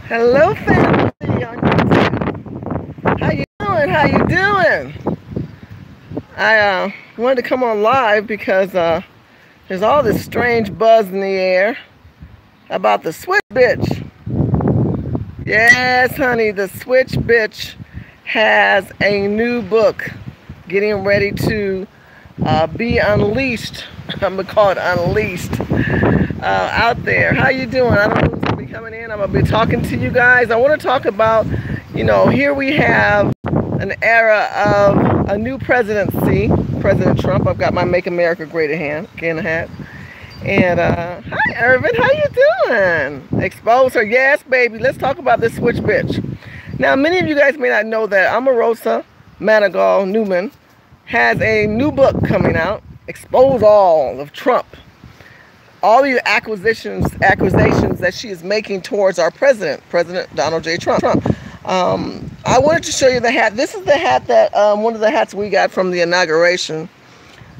Hello, family on YouTube. How you doing? How you doing? I wanted to come on live because there's all this strange buzz in the air about the switch bitch. Yes, honey, the switch bitch has a new book getting ready to be unleashed. I'm gonna call it unleashed out there. How you doing? I don't know who's gonna be coming in. I'm gonna be talking to you guys. I want to talk about, here we have an era of a new presidency, President Trump. I've got my Make America Great Again hat. And hi, Irvin. How you doing? Expose her. Yes, baby. Let's talk about this switch bitch. Now, many of you guys may not know that Omarosa Manigault Newman has a new book coming out, Expose All of Trump. All the accusations that she is making towards our President Donald J. Trump. I wanted to show you the hat. This is the hat that, one of the hats we got from the inauguration.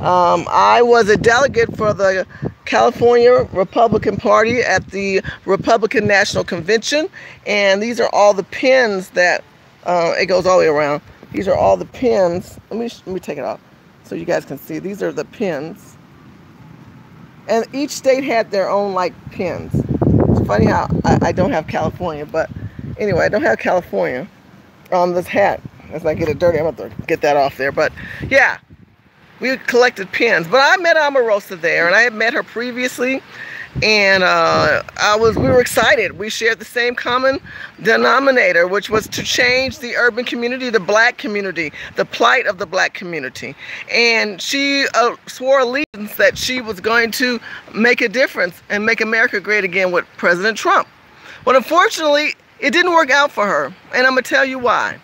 I was a delegate for the California Republican Party at the Republican National Convention, and these are all the pins that, it goes all the way around. These are all the pins. Let me take it off so you guys can see. These are the pins. And each state had their own, pins. It's funny how I don't have California, but anyway, I don't have California on this hat. As I get it dirty, I'm going to get that off there. But, yeah, we collected pins. But I met Omarosa there, and I had met her previously. And we were excited. We shared the same common denominator, which was to change the urban community, the black community, the plight of the black community. And she swore allegiance that she was going to make a difference and make America great again with President Trump. Well, unfortunately, it didn't work out for her. And I'm going to tell you why.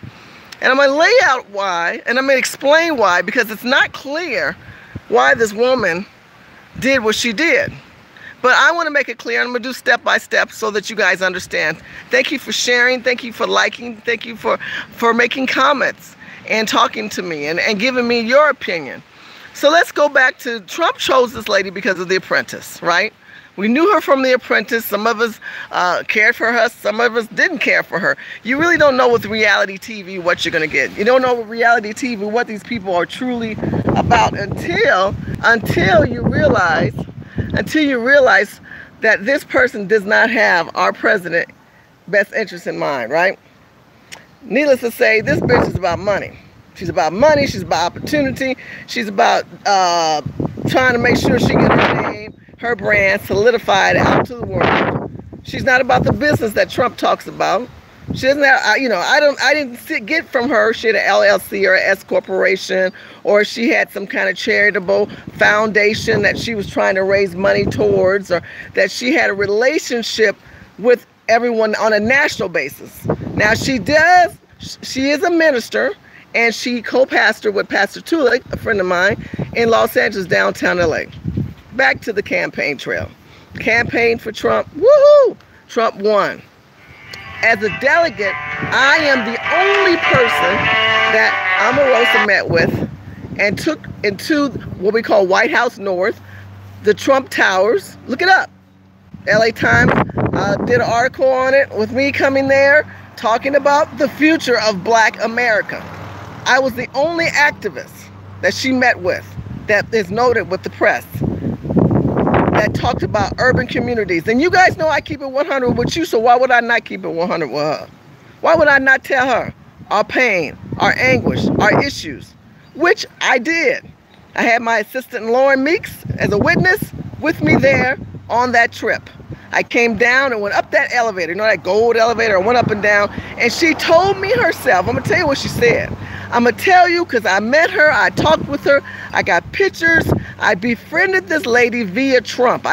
And I'm going to lay out why, and I'm going to explain why, because it's not clear why this woman did what she did. But I want to make it clear, and I'm going to do step by step so that you guys understand. Thank you for sharing. Thank you for liking. Thank you for making comments and talking to me and giving me your opinion. So let's go back to Trump chose this lady because of The Apprentice, right? We knew her from The Apprentice. Some of us cared for her. Some of us didn't care for her. You really don't know with reality TV what you're going to get. You don't know with reality TV what these people are truly about until you realize that this person does not have our president best interest in mind, right? Needless to say, this bitch is about money. She's about money. She's about opportunity. She's about trying to make sure she gets her name, her brand solidified out to the world. She's not about the business that Trump talks about. She doesn't have, I didn't get from her she had an LLC or an S corporation, or she had some kind of charitable foundation that she was trying to raise money towards, or that she had a relationship with everyone on a national basis. Now she is a minister, and she co-pastored with Pastor Tulik, a friend of mine, in Los Angeles, downtown LA. Back to the campaign trail. Campaign for Trump, woohoo! Trump won. As a delegate, I am the only person that Omarosa met with and took into what we call White House North, the Trump Towers. Look it up. LA Times did an article on it with me coming there talking about the future of black America. I was the only activist that she met with that is noted with the press that talked about urban communities. And you guys know I keep it 100 with you, so why would I not keep it 100 with her? Why would I not tell her our pain, our anguish, our issues? Which I did. I had my assistant Lauren Meeks as a witness with me there on that trip. I came down and went up that elevator, that gold elevator. I went up and down, and she told me herself, I'm going to tell you what she said. I'm going to tell you because I met her, I talked with her, I got pictures. I befriended this lady via Trump.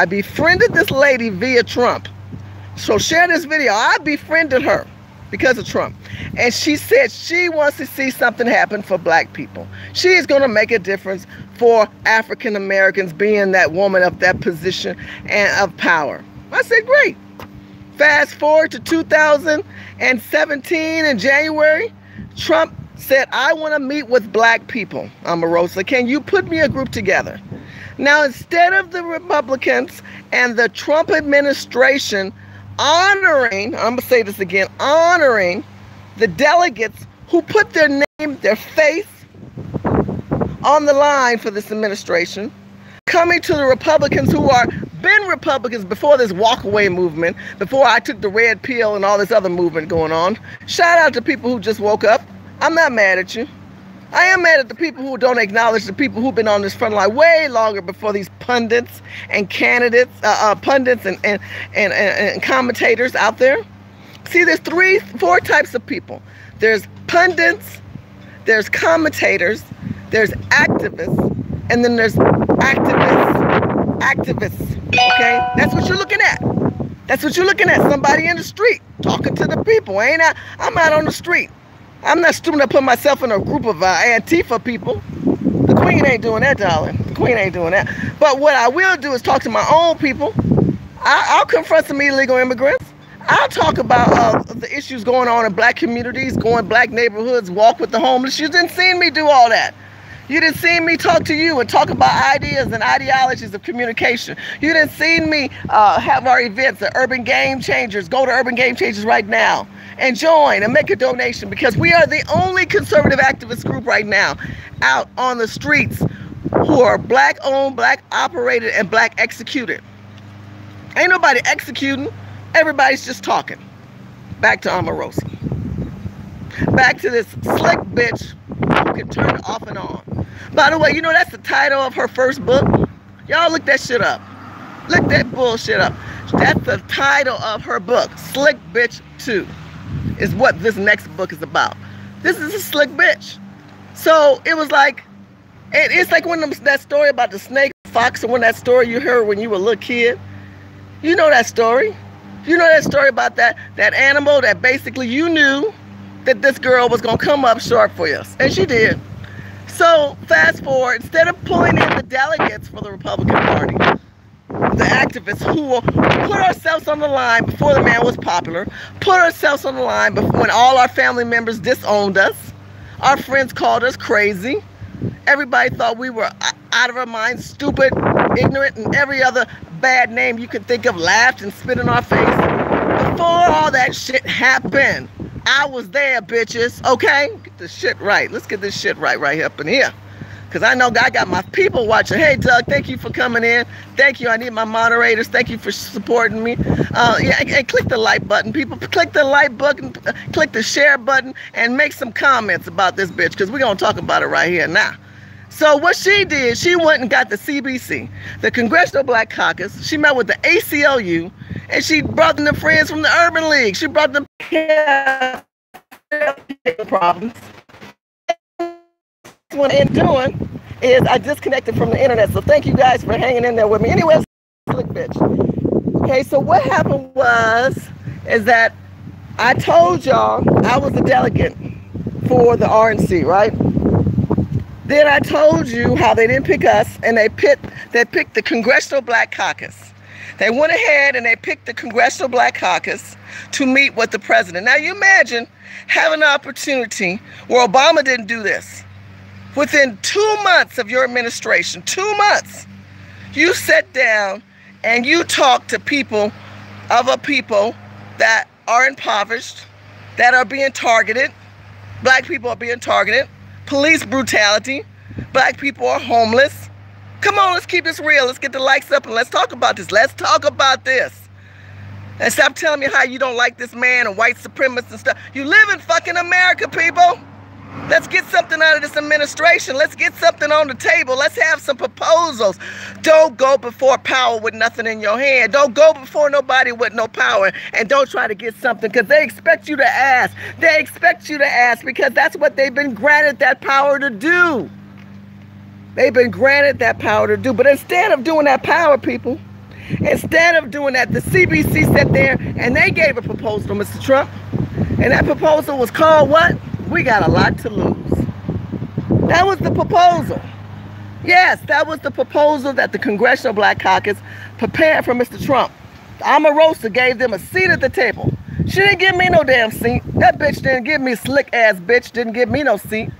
So share this video. I befriended her because of Trump. And she said she wants to see something happen for black people. She is going to make a difference for African Americans, being that woman of that position and of power. I said, great. Fast forward to 2017 in January, Trump said, I want to meet with black people, Omarosa. Can you put me a group together? Now, instead of the Republicans and the Trump administration honoring, I'm going to say this again, honoring the delegates who put their name, their face on the line for this administration, coming to the Republicans who are been Republicans before this walkaway movement, before I took the red pill and all this other movement going on. Shout out to people who just woke up. I'm not mad at you. I am mad at the people who don't acknowledge the people who've been on this front line way longer before these pundits and candidates, pundits and commentators out there. See, there's 4 types of people. There's pundits, there's commentators, there's activists, and then there's activists, okay? That's what you're looking at. That's what you're looking at. Somebody in the street talking to the people. I'm out on the street. I'm not stupid to put myself in a group of Antifa people. The Queen ain't doing that, darling. The Queen ain't doing that. But what I will do is talk to my own people. I'll confront some illegal immigrants. I'll talk about the issues going on in black communities, going black neighborhoods, walk with the homeless. You didn't see me do all that. You didn't see me talk to you and talk about ideas and ideologies of communication. You didn't see me have our events at Urban Game Changers. Go to Urban Game Changers right now and join and make a donation, because we are the only conservative activist group right now out on the streets who are black owned, black operated, and black executed. Ain't nobody executing. Everybody's just talking. Back to Omarosa. Back to this slick bitch who can turn it off and on. By the way, you know that's the title of her first book? Y'all look that shit up. Look that bullshit up. That's the title of her book. Slick Bitch 2 is what this next book is about. This is a slick bitch. So it was like, it's like when that story about the snake, fox, and when that story you heard when you were a little kid. You know that story. You know that story about that animal that basically you knew that this girl was going to come up short for us. And she did. So fast forward, instead of pulling in the delegates for the Republican Party, the activists who will put ourselves on the line before the man was popular, put ourselves on the line when all our family members disowned us, our friends called us crazy, everybody thought we were out of our minds, stupid, ignorant, and every other bad name you could think of, laughed and spit in our face. Before all that shit happened, I was there, bitches, okay? Get this shit right. Let's get this shit right up in here. Because I know I got my people watching. Hey, Doug, thank you for coming in. Thank you. I need my moderators. Thank you for supporting me. And click the like button. People, click the like button, click the share button, and make some comments about this bitch, because we're going to talk about it right here now. So what she did, she went and got the CBC, the Congressional Black Caucus. She met with the ACLU, and she brought them the friends from the Urban League. She brought them problems. What I'm doing is I disconnected from the internet, so thank you guys for hanging in there with me. Anyways, slick bitch. Okay, so what happened is that I told y'all I was a delegate for the RNC, right? Then I told you how they didn't pick us, and they picked the Congressional Black Caucus. They went ahead and they picked the Congressional Black Caucus to meet with the president. Now you imagine having an opportunity where Obama didn't do this. Within 2 months of your administration, 2 months, you sat down and you talked to people that are impoverished, that are being targeted. Black people are being targeted. Police brutality. Black people are homeless. Come on, let's keep this real. Let's get the likes up and let's talk about this. Let's talk about this. And stop telling me how you don't like this man and white supremacists and stuff. You live in fucking America, people. Let's get something out of this administration. Let's get something on the table. Let's have some proposals. Don't go before power with nothing in your hand. Don't go before nobody with no power. And don't try to get something, because they expect you to ask. They expect you to ask because that's what they've been granted that power to do. They've been granted that power to do. But instead of doing that power, people, instead of doing that, the CBC sat there and they gave a proposal, Mr. Trump. And that proposal was called what? We got a lot to lose. That was the proposal. Yes, that was the proposal that the Congressional Black Caucus prepared for Mr. Trump. Omarosa gave them a seat at the table. She didn't give me no damn seat. That bitch didn't give me, slick ass bitch didn't give me no seat.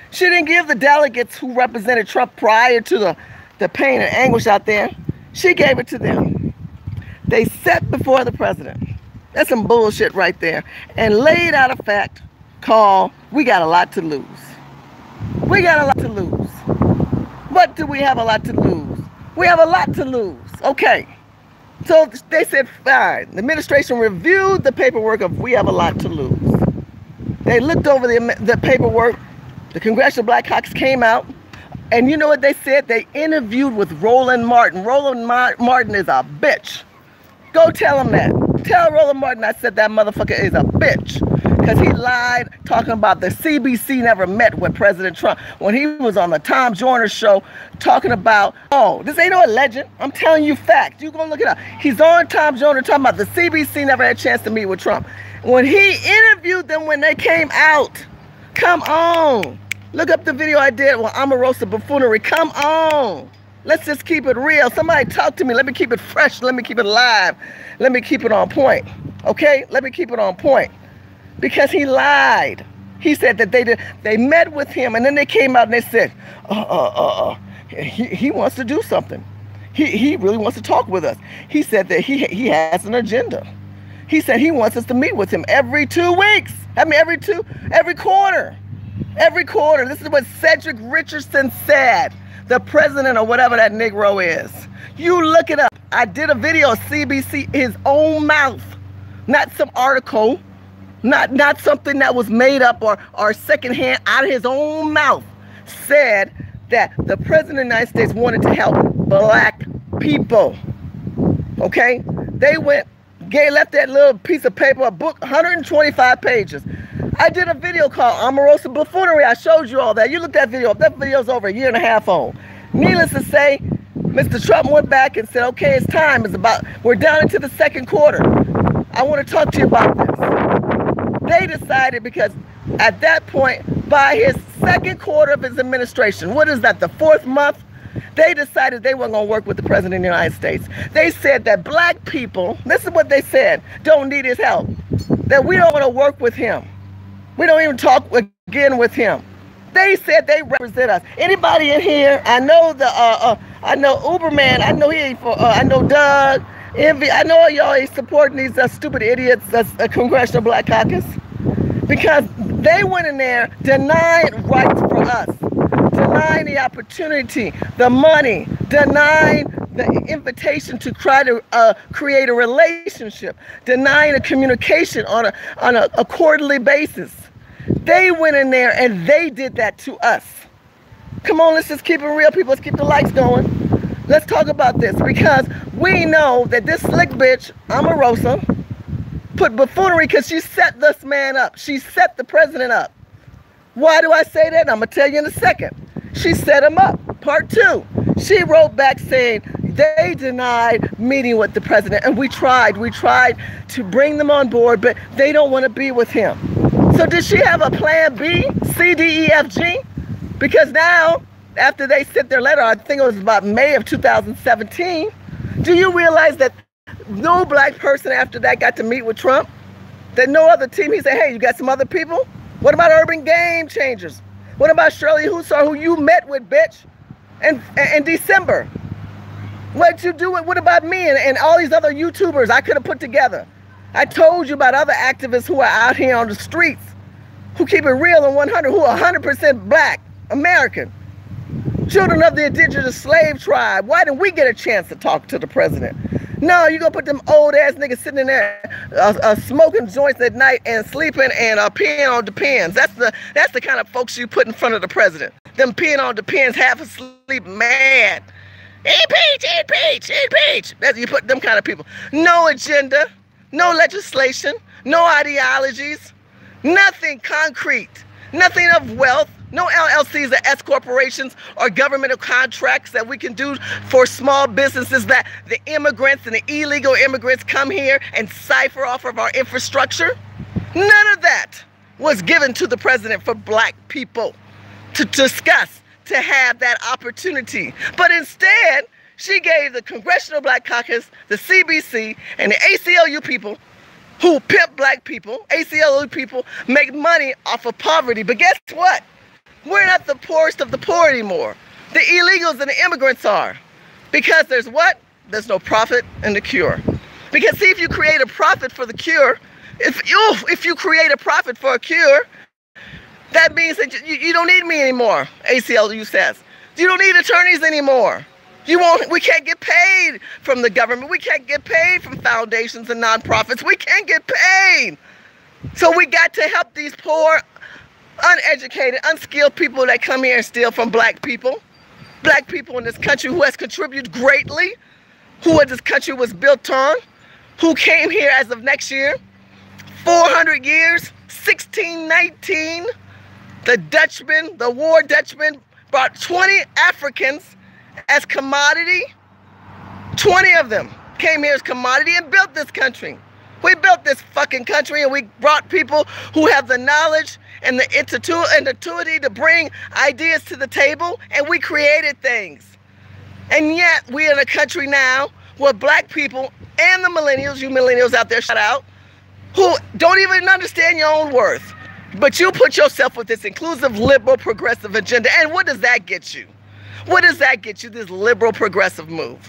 She didn't give the delegates who represented Trump prior to the pain and anguish out there. She gave it to them. They sat before the president. That's some bullshit right there. And laid out a fact called, we got a lot to lose. We got a lot to lose. What do we have a lot to lose? We have a lot to lose. Okay. So they said, fine. The administration reviewed the paperwork of we have a lot to lose. They looked over the paperwork. The Congressional Black Caucus came out. And you know what they said? They interviewed with Roland Martin. Roland Martin is a bitch. Go tell him that. Tell Roland Martin I said that motherfucker is a bitch. Because he lied talking about the CBC never met with President Trump when he was on the Tom Joyner show talking about, oh, this ain't no legend. I'm telling you facts. You go look it up. He's on Tom Joyner talking about the CBC never had a chance to meet with Trump. When he interviewed them when they came out, come on. Look up the video I did with Omarosa buffoonery. Come on. Let's just keep it real. Somebody talk to me. Let me keep it fresh. Let me keep it live. Let me keep it on point. Okay? Let me keep it on point. Because he lied. He said that they met with him and then they came out and they said, he wants to do something. He really wants to talk with us. He said that he has an agenda. He said he wants us to meet with him every 2 weeks. I mean, every quarter. Every quarter. This is what Cedric Richardson said. The president or whatever that Negro is. You look it up. I did a video of CBC, his own mouth. Not some article. Not something that was made up or secondhand, out of his own mouth, said that the president of the United States wanted to help black people. Okay? They left that little piece of paper, a book, 125 pages. I did a video called Omarosa Buffoonery. I showed you all that. You looked at that video up. That video's over a year and a half old. Needless to say, Mr. Trump went back and said, okay, it's time. We're down into the second quarter. I want to talk to you about this. They decided because at that point, by his second quarter of his administration, what is that, the 4th month? They decided they weren't going to work with the president of the United States. They said that black people, this is what they said, don't need his help. That we don't want to work with him. We don't even talk again with him. They said they represent us. Anybody in here? I know I know Uberman. I know he ain't for. I know Doug. Envy. I know y'all ain't supporting these stupid idiots. That's a Congressional Black Caucus, because they went in there denying rights for us, denying the opportunity, the money, denying the invitation to try to create a relationship, denying a communication on a quarterly basis. They went in there and they did that to us. Come on, let's just keep it real, people. Let's keep the lights going. Let's talk about this, because we know that this slick bitch, Omarosa, put buffoonery because she set this man up. She set the president up. Why do I say that? I'm going to tell you in a second. She set him up. Part 2. She wrote back saying they denied meeting with the president, and we tried to bring them on board, but they don't want to be with him. So did she have a plan B, C, D, E, F, G? Because now, after they sent their letter, I think it was about May of 2017, do you realize that no black person after that got to meet with Trump? That no other team, he said, hey, you got some other people? What about Urban Game Changers? What about Shirley Husar, who you met with, bitch, in December? What'd you do? What about me and all these other YouTubers I could have put together? I told you about other activists who are out here on the streets, who keep it real and 100, who are 100% black, American. Children of the indigenous slave tribe. Why didn't we get a chance to talk to the president? No, you're going to put them old ass niggas sitting in there smoking joints at night and sleeping and peeing on Depends. That's the kind of folks you put in front of the president. Them peeing on Depends, half asleep, mad. Impeach, impeach, impeach. That's, you put them kind of people. No agenda, no legislation, no ideologies, nothing concrete, nothing of wealth. No LLCs or S corporations or governmental contracts that we can do for small businesses that the immigrants and the illegal immigrants come here and cipher off of our infrastructure. None of that was given to the president for black people to discuss, to have that opportunity. But instead, she gave the Congressional Black Caucus, the CBC, and the ACLU people who pimp black people. ACLU people make money off of poverty. But guess what? We're not the poorest of the poor anymore. The illegals and the immigrants are. Because there's what? There's no profit in the cure. Because see, if you create a profit for the cure, if you create a profit for a cure, that means that you don't need me anymore, ACLU says. You don't need attorneys anymore. We can't get paid from the government. We can't get paid from foundations and nonprofits. We can't get paid. So we got to help these poor, uneducated, unskilled people that come here and steal from black people. Black people in this country who has contributed greatly, who this country was built on, who came here as of next year, 400 years, 1619. The Dutchman, the war Dutchman, brought 20 Africans as commodity. 20 of them came here as commodity and built this country. We built this fucking country, and we brought people who have the knowledge and the intuitivity to bring ideas to the table, and we created things. And yet we're in a country now where black people and the millennials, you millennials out there, shout out, who don't even understand your own worth. But you put yourself with this inclusive, liberal, progressive agenda, and what does that get you? What does that get you, this liberal, progressive move?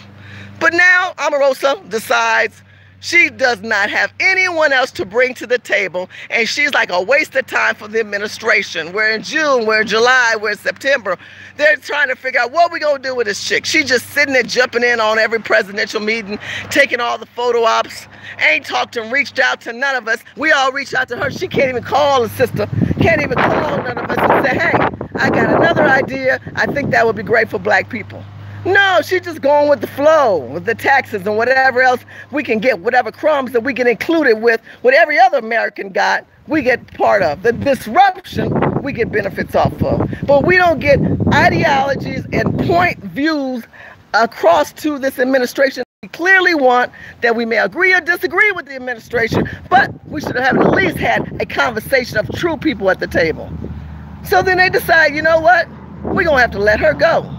But now Omarosa decides she does not have anyone else to bring to the table, and she's like a waste of time for the administration. We're in June, we're in July, we're in September. They're trying to figure out what we're going to do with this chick. She's just sitting there jumping in on every presidential meeting, taking all the photo ops, ain't talked and reached out to none of us. We all reach out to her. She can't even call a sister, can't even call none of us and say, hey, I got another idea. I think that would be great for black people. No, she's just going with the flow, with the taxes and whatever else we can get, whatever crumbs that we can include it with, what every other American got, we get part of. The disruption, we get benefits off of. But we don't get ideologies and point views across to this administration. We clearly want that we may agree or disagree with the administration, but we should have at least had a conversation of true people at the table. So then they decide, you know what? We're going to have to let her go.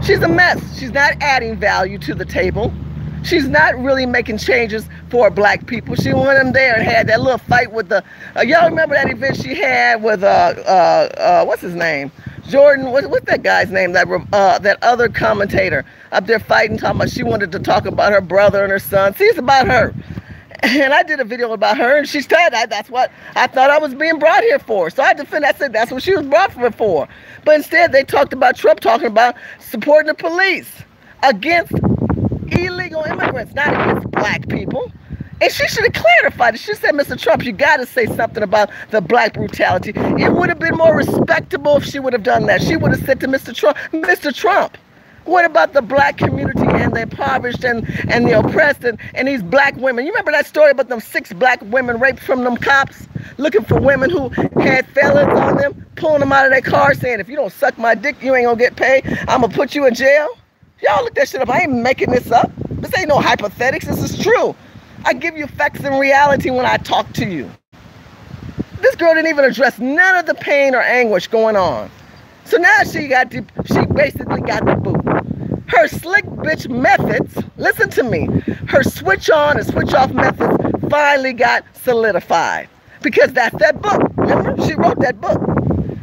She's a mess. She's not adding value to the table. She's not really making changes for black people. She went in there and had that little fight with the, y'all remember that event she had with, what's his name? Jordan, what's that guy's name? That other commentator up there fighting, talking about she wanted to talk about her brother and her son. See, it's about her. And I did a video about her, and she said that's what I thought I was being brought here for. So I defended. I said that's what she was brought here for. But instead, they talked about Trump talking about supporting the police against illegal immigrants, not against black people. And she should have clarified it. She said, Mr. Trump, you got to say something about the black brutality. It would have been more respectable if she would have done that. She would have said to Mr. Trump, what about the black community and the impoverished and the oppressed and these black women? You remember that story about them 6 black women raped from them cops, looking for women who had felons on them, pulling them out of their car saying, if you don't suck my dick, you ain't gonna get paid. I'm gonna put you in jail. Y'all look that shit up. I ain't making this up. This ain't no hypothetics. This is true. I give you facts and reality when I talk to you. This girl didn't even address none of the pain or anguish going on. So now she basically got the boot. Her slick bitch methods, listen to me, her switch on and switch off methods finally got solidified. Because that's that book. Remember? She wrote that book.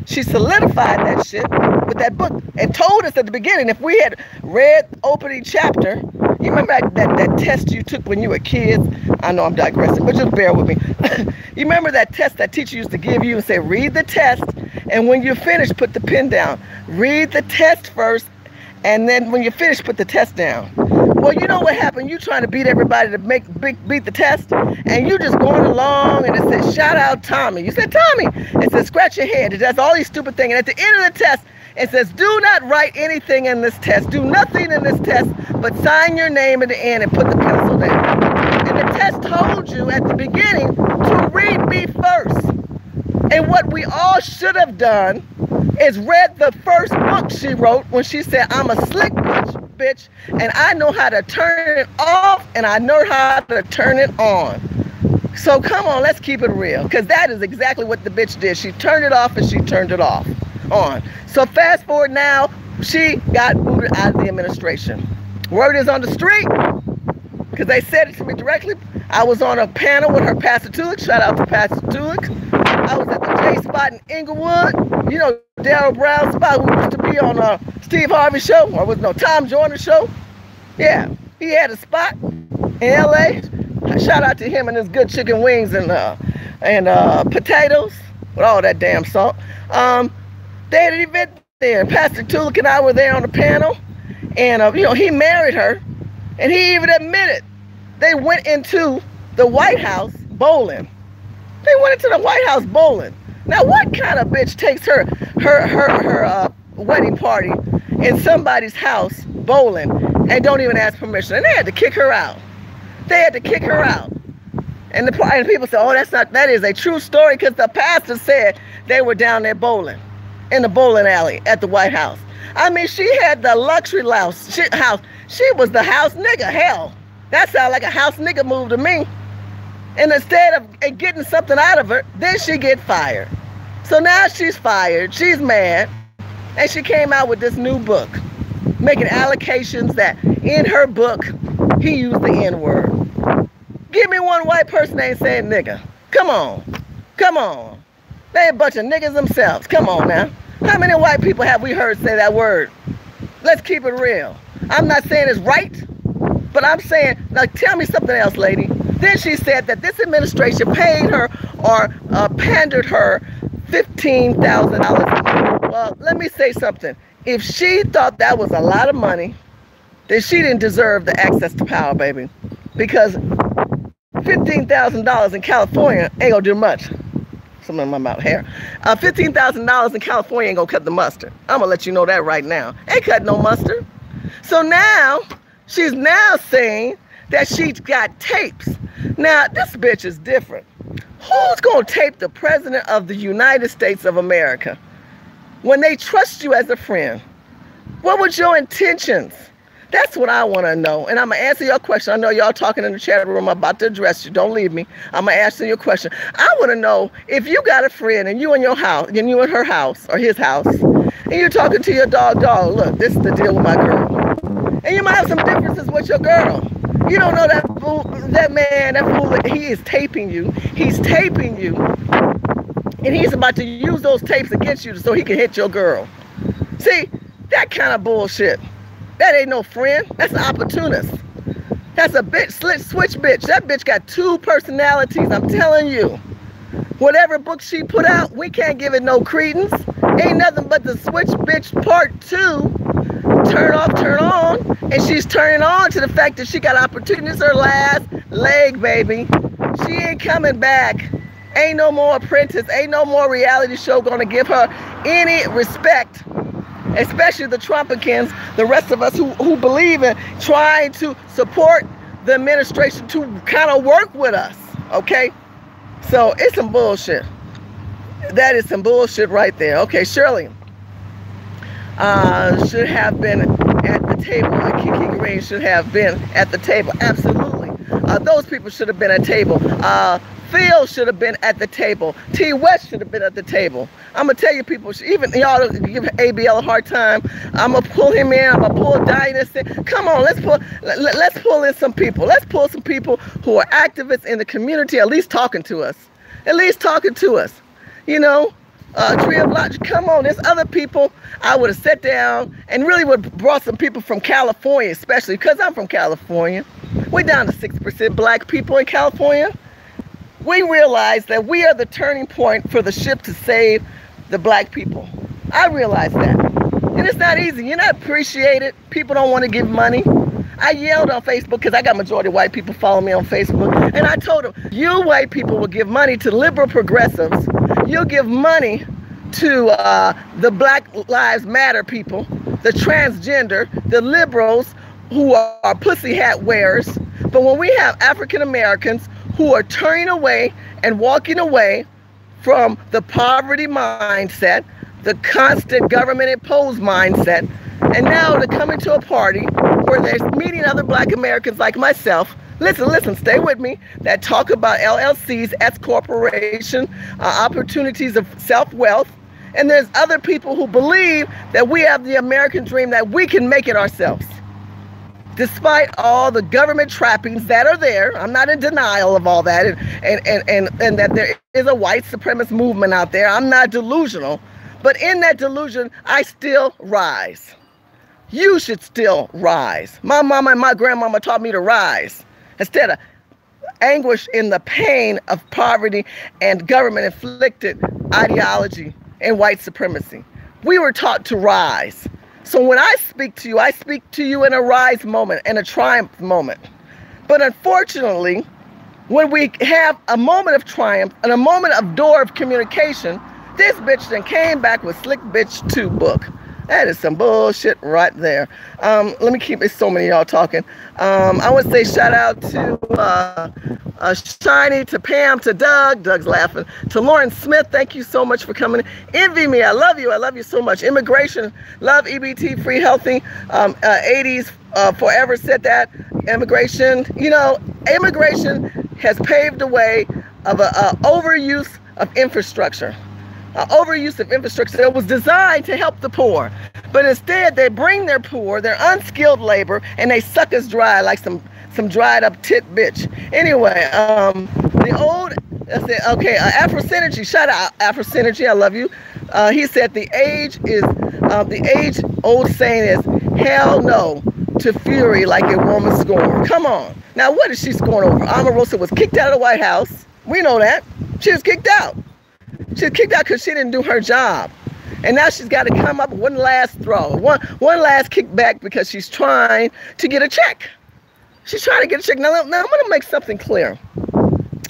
She solidified that shit with that book and told us at the beginning, if we had read the opening chapter, you remember that test you took when you were kids? I know I'm digressing, but just bear with me. You remember that test that teacher used to give you and say, read the test, and when you finish, put the pen down. Read the test first, and then when you finish, put the test down. Well, you know what happened? You trying to beat everybody to beat the test, and you just going along, and it says, shout out Tommy. You said, Tommy. It says, scratch your head. It does all these stupid things. And at the end of the test, it says, do not write anything in this test. Do nothing in this test, but sign your name at the end and put the pencil down. And the test told you at the beginning to read me first. And what we all should have done is read the first book she wrote when she said, I'm a slick bitch, and I know how to turn it off, and I know how to turn it on. So come on, let's keep it real, because that is exactly what the bitch did. She turned it off, and she turned it off on. So fast forward now, she got booted out of the administration. Word is on the street, because they said it to me directly. I was on a panel with her, Pastor Tulick. Shout out to Pastor Tulick. I was at the J spot in Inglewood. You know, Darryl Brown's spot, who used to be on Steve Harvey's show, or was no Tom Joyner's show. Yeah, he had a spot in LA Shout out to him and his good chicken wings and potatoes with all that damn salt. They had an event there. Pastor Tulik and I were there on the panel, and you know, he married her, and he even admitted they went into the White House bowling. They went into the White House bowling. Now, what kind of bitch takes her wedding party in somebody's house bowling and don't even ask permission? And they had to kick her out. They had to kick her out. And people say, oh, that is a true story, because the pastor said they were down there bowling in the bowling alley at the White House. I mean, she had the luxury house. She was the house nigga. Hell, that sounded like a house nigga move to me. And instead of getting something out of her, then she get fired. So now she's fired, she's mad, and she came out with this new book, making allocations that in her book, he used the N-word. Give me one white person that ain't saying nigga. Come on. Come on. They a bunch of niggas themselves. Come on now. How many white people have we heard say that word? Let's keep it real. I'm not saying it's right, but I'm saying, now tell me something else, lady. Then she said that this administration paid her or pandered her $15,000. Well, let me say something. If she thought that was a lot of money, then she didn't deserve the access to power, baby. Because $15,000 in California ain't gonna do much. Something in my mouth here. $15,000 in California ain't gonna cut the mustard. I'm gonna let you know that right now. Ain't cut no mustard. So now, she's now saying that she's got tapes. Now, this bitch is different. Who's gonna tape the President of the United States of America when they trust you as a friend? What was your intentions? That's what I want to know. And I'm going to answer your question. I know y'all talking in the chat room. I'm about to address you. Don't leave me. I'm going to answer your question. I want to know if you got a friend and you in your house, and you in her house or his house, and you're talking to your dog, look, this is the deal with my girl. And you might have some differences with your girl. You don't know that fool, that fool, he is taping you. He's taping you. And he's about to use those tapes against you so he can hit your girl. See, that kind of bullshit. That ain't no friend. That's an opportunist. That's a bitch, switch bitch. That bitch got two personalities, I'm telling you. Whatever book she put out, we can't give it no credence. Ain't nothing but the switch bitch part 2. Turn off, turn on. And she's turning on to the fact that she got opportunity. It's her last leg, baby. She ain't coming back. Ain't no more Apprentice. Ain't no more reality show gonna give her any respect. Especially the Trumpicans, the rest of us who believe in trying to support the administration to kind of work with us, okay? So it's some bullshit. That is some bullshit right there. Okay, Shirley should have been at the table. And Kiki Green should have been at the table. Absolutely. Those people should have been at the table. Phil should have been at the table. T. West should have been at the table. I'm going to tell you people, even y'all give ABL a hard time. I'm going to pull him in. I'm going to pull Dynasty. Come on, let's pull in some people. Let's pull some people who are activists in the community, at least talking to us. At least talking to us. You know, Tree of Logic, come on. There's other people I would have sat down and really would have brought some people from California, especially because I'm from California. We're down to 6% black people in California. We realize that we are the turning point for the ship to save the black people. I realize that. And it's not easy. You're not appreciated. People don't want to give money. I yelled on Facebook because I got majority white people following me on Facebook. And I told them, you white people will give money to liberal progressives. You'll give money to the Black Lives Matter people, the transgender, the liberals who are pussy hat wearers. But when we have African Americans who are turning away and walking away from the poverty mindset, the constant government imposed mindset, and now they're coming to a party where they're meeting other black Americans like myself. Listen, stay with me, that talk about LLCs, S corporation, opportunities of self-wealth. And there's other people who believe that we have the American dream, that we can make it ourselves. Despite all the government trappings that are there, I'm not in denial of all that, and that there is a white supremacist movement out there. I'm not delusional, but in that delusion, I still rise. You should still rise. My mama and my grandmama taught me to rise. Instead of anguish in the pain of poverty and government-inflicted ideology and white supremacy. We were taught to rise. So when I speak to you in a rise moment, in a triumph moment. But unfortunately, when we have a moment of triumph and a moment of door of communication, this bitch then came back with Slick Bitch 2 book. That is some bullshit right there. Let me keep it, so many of y'all talking. I want to say shout out to Shiny, to Pam, to Doug. Doug's laughing. To Lauren Smith, thank you so much for coming. Envy me, I love you so much. Immigration, love EBT, free, healthy. 80s forever said that. Immigration, you know, immigration has paved the way of overuse of infrastructure. Overuse of infrastructure that was designed to help the poor. But instead, they bring their poor, their unskilled labor, and they suck us dry like some dried up tit bitch. Anyway, the old, okay, Afro Synergy, shout out Afro Synergy, I love you. He said the age old saying is, hell no to fury like a woman scorned. Come on. Now, what is she scorned over? Omarosa was kicked out of the White House. We know that. She was kicked out. She was kicked out because she didn't do her job. And now she's got to come up with one last throw, one last kickback because she's trying to get a check. She's trying to get a check. Now I'm going to make something clear.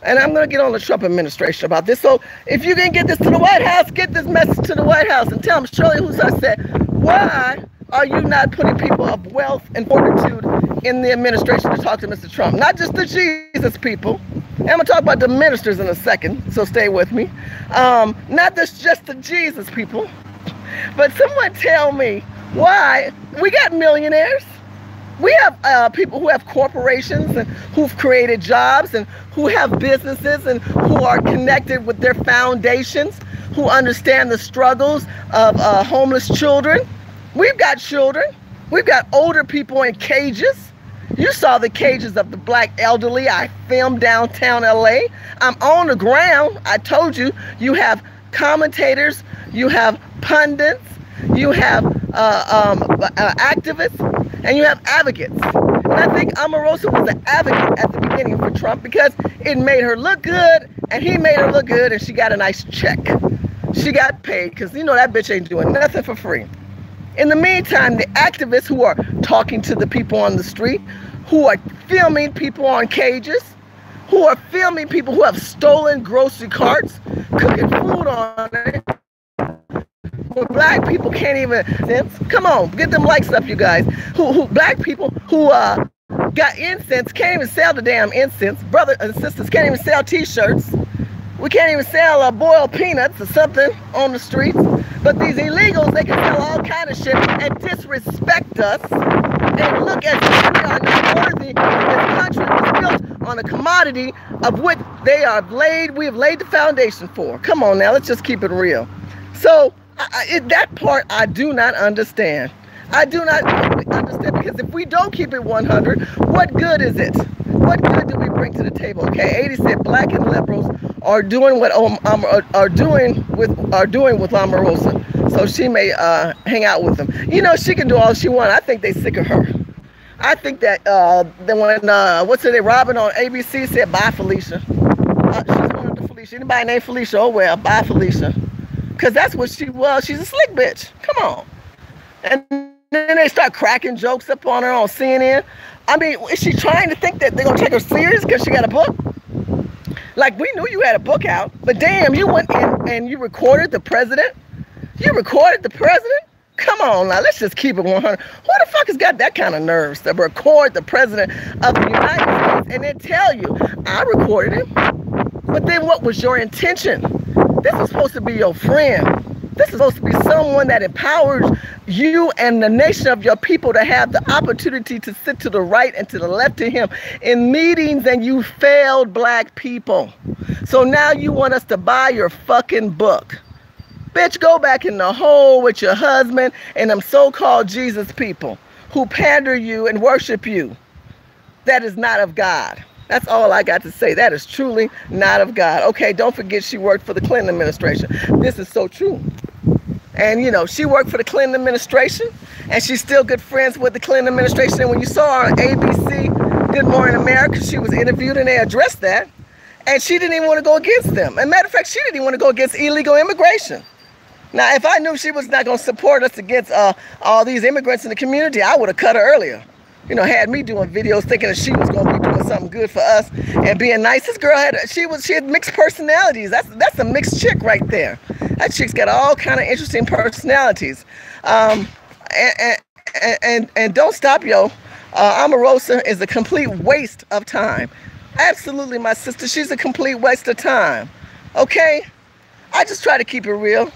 And I'm going to get on the Trump administration about this. So if you can get this to the White House, get this message to the White House and tell them, Shirley Husar said, why are you not putting people of wealth and fortitude in the administration to talk to Mr. Trump? Not just the Jesus people. And I'm going to talk about the ministers in a second, so stay with me. Not just the Jesus people, but someone tell me why we got millionaires. We have people who have corporations and who've created jobs and who have businesses and who are connected with their foundations, who understand the struggles of homeless children. We've got children. We've got older people in cages. You saw the cages of the black elderly. I filmed downtown LA. I'm on the ground. I told you, you have commentators, you have pundits, you have activists, and you have advocates. And I think Omarosa was an advocate at the beginning for Trump because it made her look good, and he made her look good, and she got a nice check. She got paid because, you know, that bitch ain't doing nothing for free. In the meantime, the activists who are talking to the people on the street, who are filming people on cages, who are filming people who have stolen grocery carts, cooking food on it, where black people can't even, come on, get them likes up, you guys, black people who got incense, can't even sell the damn incense, brothers and sisters can't even sell t-shirts, we can't even sell boiled peanuts or something on the streets. But these illegals, they can sell all kind of shit and disrespect us and look as if we are not worthy. This country was built on a commodity of what we have laid the foundation for. Come on now, let's just keep it real. So that part I do not understand. I do not understand because if we don't keep it 100, what good is it? What good do we bring to the table? Okay, 80 said black and liberals are doing what are doing with Omarosa, so she may hang out with them. You know, she can do all she wants. I think they sick of her. I think that what's her name, Robin on ABC said bye Felicia. She's one of the Felicia. Anybody named Felicia? Oh well, bye Felicia, because that's what she was. She's a slick bitch. Come on. And then they start cracking jokes up on her on CNN. I mean, is she trying to think that they're going to take her serious because she got a book? Like, we knew you had a book out, but damn, you went in and you recorded the president? You recorded the president? Come on now, let's just keep it 100. Who the fuck has got that kind of nerves to record the president of the United States and then tell you, I recorded him? But then what was your intention? This was supposed to be your friend. This is supposed to be someone that empowers you and the nation of your people to have the opportunity to sit to the right and to the left of him in meetings, and you failed black people. So now you want us to buy your fucking book. Bitch, go back in the hole with your husband and them so-called Jesus people who pander you and worship you. That is not of God. That's all I got to say. That is truly not of God. Okay, don't forget she worked for the Clinton administration. This is so true. And, you know, she worked for the Clinton administration, and she's still good friends with the Clinton administration. And when you saw her on ABC Good Morning America, she was interviewed and they addressed that. And she didn't even want to go against them. As a matter of fact, she didn't even want to go against illegal immigration. Now, if I knew she was not going to support us against all these immigrants in the community, I would have cut her earlier. You know, had me doing videos thinking that she was going to be doing something good for us and being nice. This girl had mixed personalities. That's a mixed chick right there. That chick's got all kind of interesting personalities. And don't stop, yo. Omarosa is a complete waste of time. Absolutely, my sister. She's a complete waste of time. Okay? I just try to keep it real.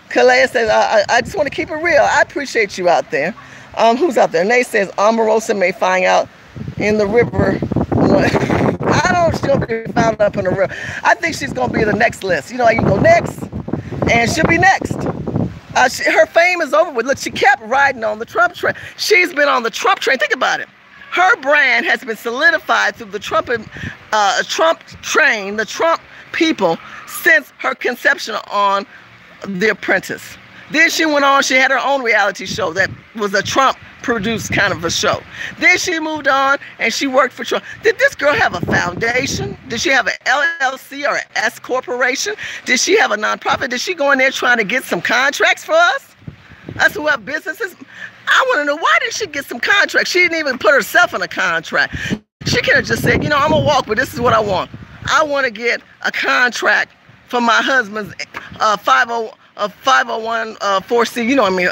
Kalea says, I just want to keep it real. I appreciate you out there. Who's out there? Nate says, Omarosa may find out in the river. I don't know if she'll be found up in the river. I think she's going to be the next list. You know, you go next, and she'll be next. Her fame is over with. Look, she kept riding on the Trump train. She's been on the Trump train. Think about it. Her brand has been solidified through the Trump train, the Trump people, since her conception on The Apprentice. Then she went on, she had her own reality show that was a Trump-produced kind of a show. Then she moved on and she worked for Trump. Did this girl have a foundation? Did she have an LLC or an S corporation? Did she have a nonprofit? Did she go in there trying to get some contracts for us? Us who have businesses? I want to know, why did she get some contracts? She didn't even put herself in a contract. She could have just said, you know, I'm going to walk, but this is what I want. I want to get a contract for my husband's 501(c), you know what I mean,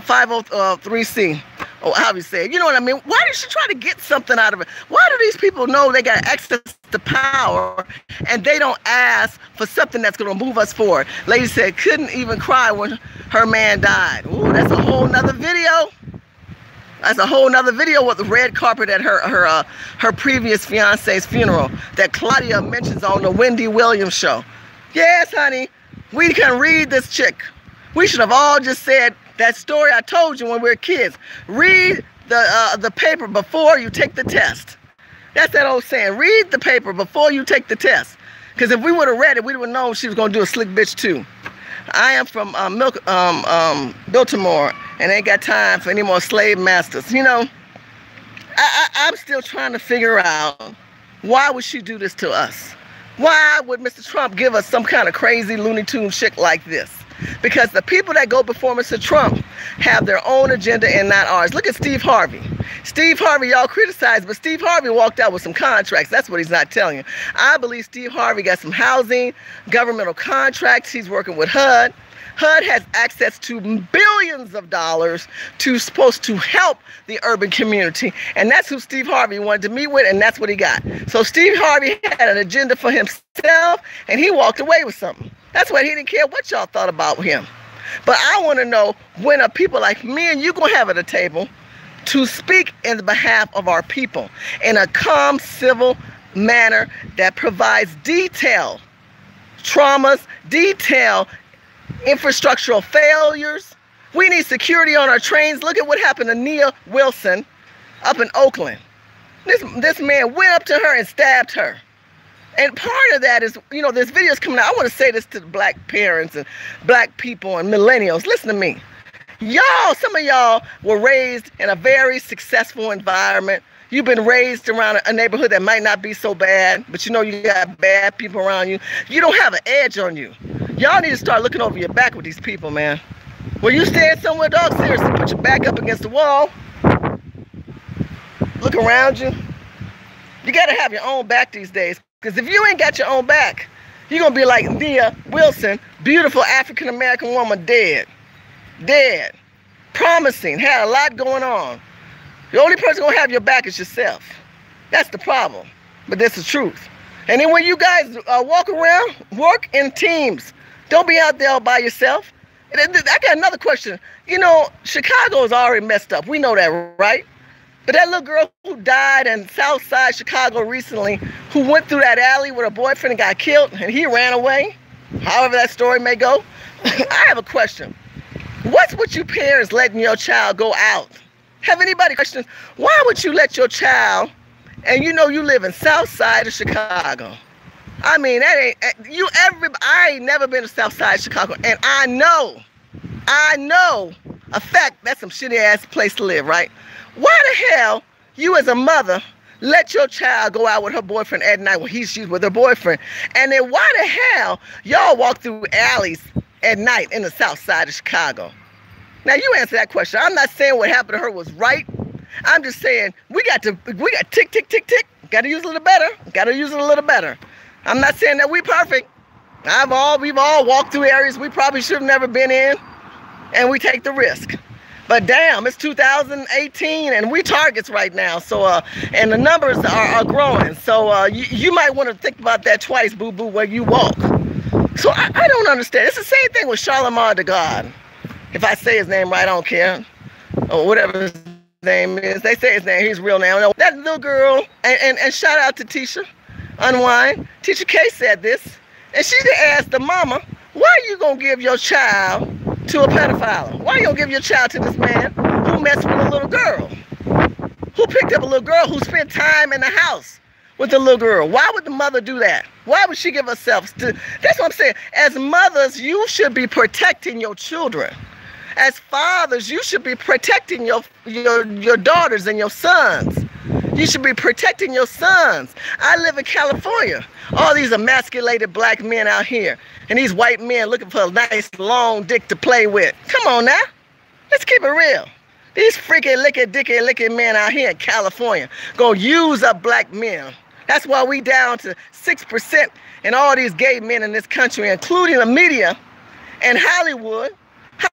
503(c), or how you say it, you know what I mean? Why did she try to get something out of it? Why do these people know they got access to power and they don't ask for something that's going to move us forward? Lady said, couldn't even cry when her man died. Ooh, that's a whole nother video. That's a whole nother video with the red carpet at her previous fiance's funeral that Claudia mentions on the Wendy Williams show. Yes, honey, we can read this chick. We should have all just said that story I told you when we were kids. Read the paper before you take the test. That's that old saying. Read the paper before you take the test. Because if we would have read it, we would have known she was going to do a slick bitch too. I am from Baltimore and ain't got time for any more slave masters. You know, I'm still trying to figure out, why would she do this to us? Why would Mr. Trump give us some kind of crazy Looney Tune chick like this? Because the people that go before Mr. Trump have their own agenda and not ours. Look at Steve Harvey. Steve Harvey, y'all criticize, but Steve Harvey walked out with some contracts. That's what he's not telling you. I believe Steve Harvey got some housing, governmental contracts. He's working with HUD. HUD has access to billions of dollars supposed to help the urban community. And that's who Steve Harvey wanted to meet with, and that's what he got. So Steve Harvey had an agenda for himself, and he walked away with something. That's why he didn't care what y'all thought about him. But I want to know, when are people like me and you going to have at a table to speak in the behalf of our people in a calm, civil manner that provides detailed traumas, detailed infrastructural failures. We need security on our trains. Look at what happened to Nia Wilson up in Oakland. This man went up to her and stabbed her. And part of that is, you know, this video's coming out. I want to say this to the black parents and black people and millennials. Listen to me. Y'all, some of y'all were raised in a very successful environment. You've been raised around a neighborhood that might not be so bad, but you know you got bad people around you. You don't have an edge on you. Y'all need to start looking over your back with these people, man. When you stand somewhere, dog, seriously, put your back up against the wall. Look around you. You got to have your own back these days. Because if you ain't got your own back, you're going to be like Nia Wilson, beautiful African-American woman, dead. Dead. Promising, had a lot going on. The only person going to have your back is yourself. That's the problem. But that's the truth. And then when you guys walk around, work in teams. Don't be out there all by yourself. And I got another question. You know, Chicago is already messed up. We know that, right? But that little girl who died in South Side Chicago recently, who went through that alley with her boyfriend and got killed, and he ran away, however that story may go, I have a question. What's with you parents letting your child go out? Have anybody questioned, why would you let your child, and you know you live in South Side of Chicago? I mean, that ain't, I ain't never been to South Side Chicago, and I know, a fact, that's some shitty ass place to live, right? Why the hell you as a mother, let your child go out with her boyfriend at night when she's with her boyfriend. And then why the hell y'all walk through alleys at night in the south side of Chicago? Now you answer that question. I'm not saying what happened to her was right. I'm just saying we got tick, tick, tick, tick. Got to use it a little better. Got to use it a little better. I'm not saying that we perfect. We've all walked through areas we probably should have never been in, and we take the risk. But damn, it's 2018 and we targets right now. So and the numbers are growing. So you might want to think about that twice, boo-boo, where you walk. So I don't understand. It's the same thing with Charlemagne de God. If I say his name right, I don't care. Or whatever his name is. They say his name, his real name. That little girl, and shout out to Tisha Unwind. Tisha K said this. And she asked the mama, why are you going to give your child to a pedophile? Why are you going to give your child to this man who messed with a little girl? Who picked up a little girl who spent time in the house with the little girl? Why would the mother do that? Why would she give herself to? That's what I'm saying. As mothers, you should be protecting your children. As fathers, you should be protecting your daughters and your sons. You should be protecting your sons. I live in California. All these emasculated black men out here. And these white men looking for a nice long dick to play with. Come on now. Let's keep it real. These freaking licking men out here in California gonna use up black men. That's why we down to 6% and all these gay men in this country, including the media and Hollywood.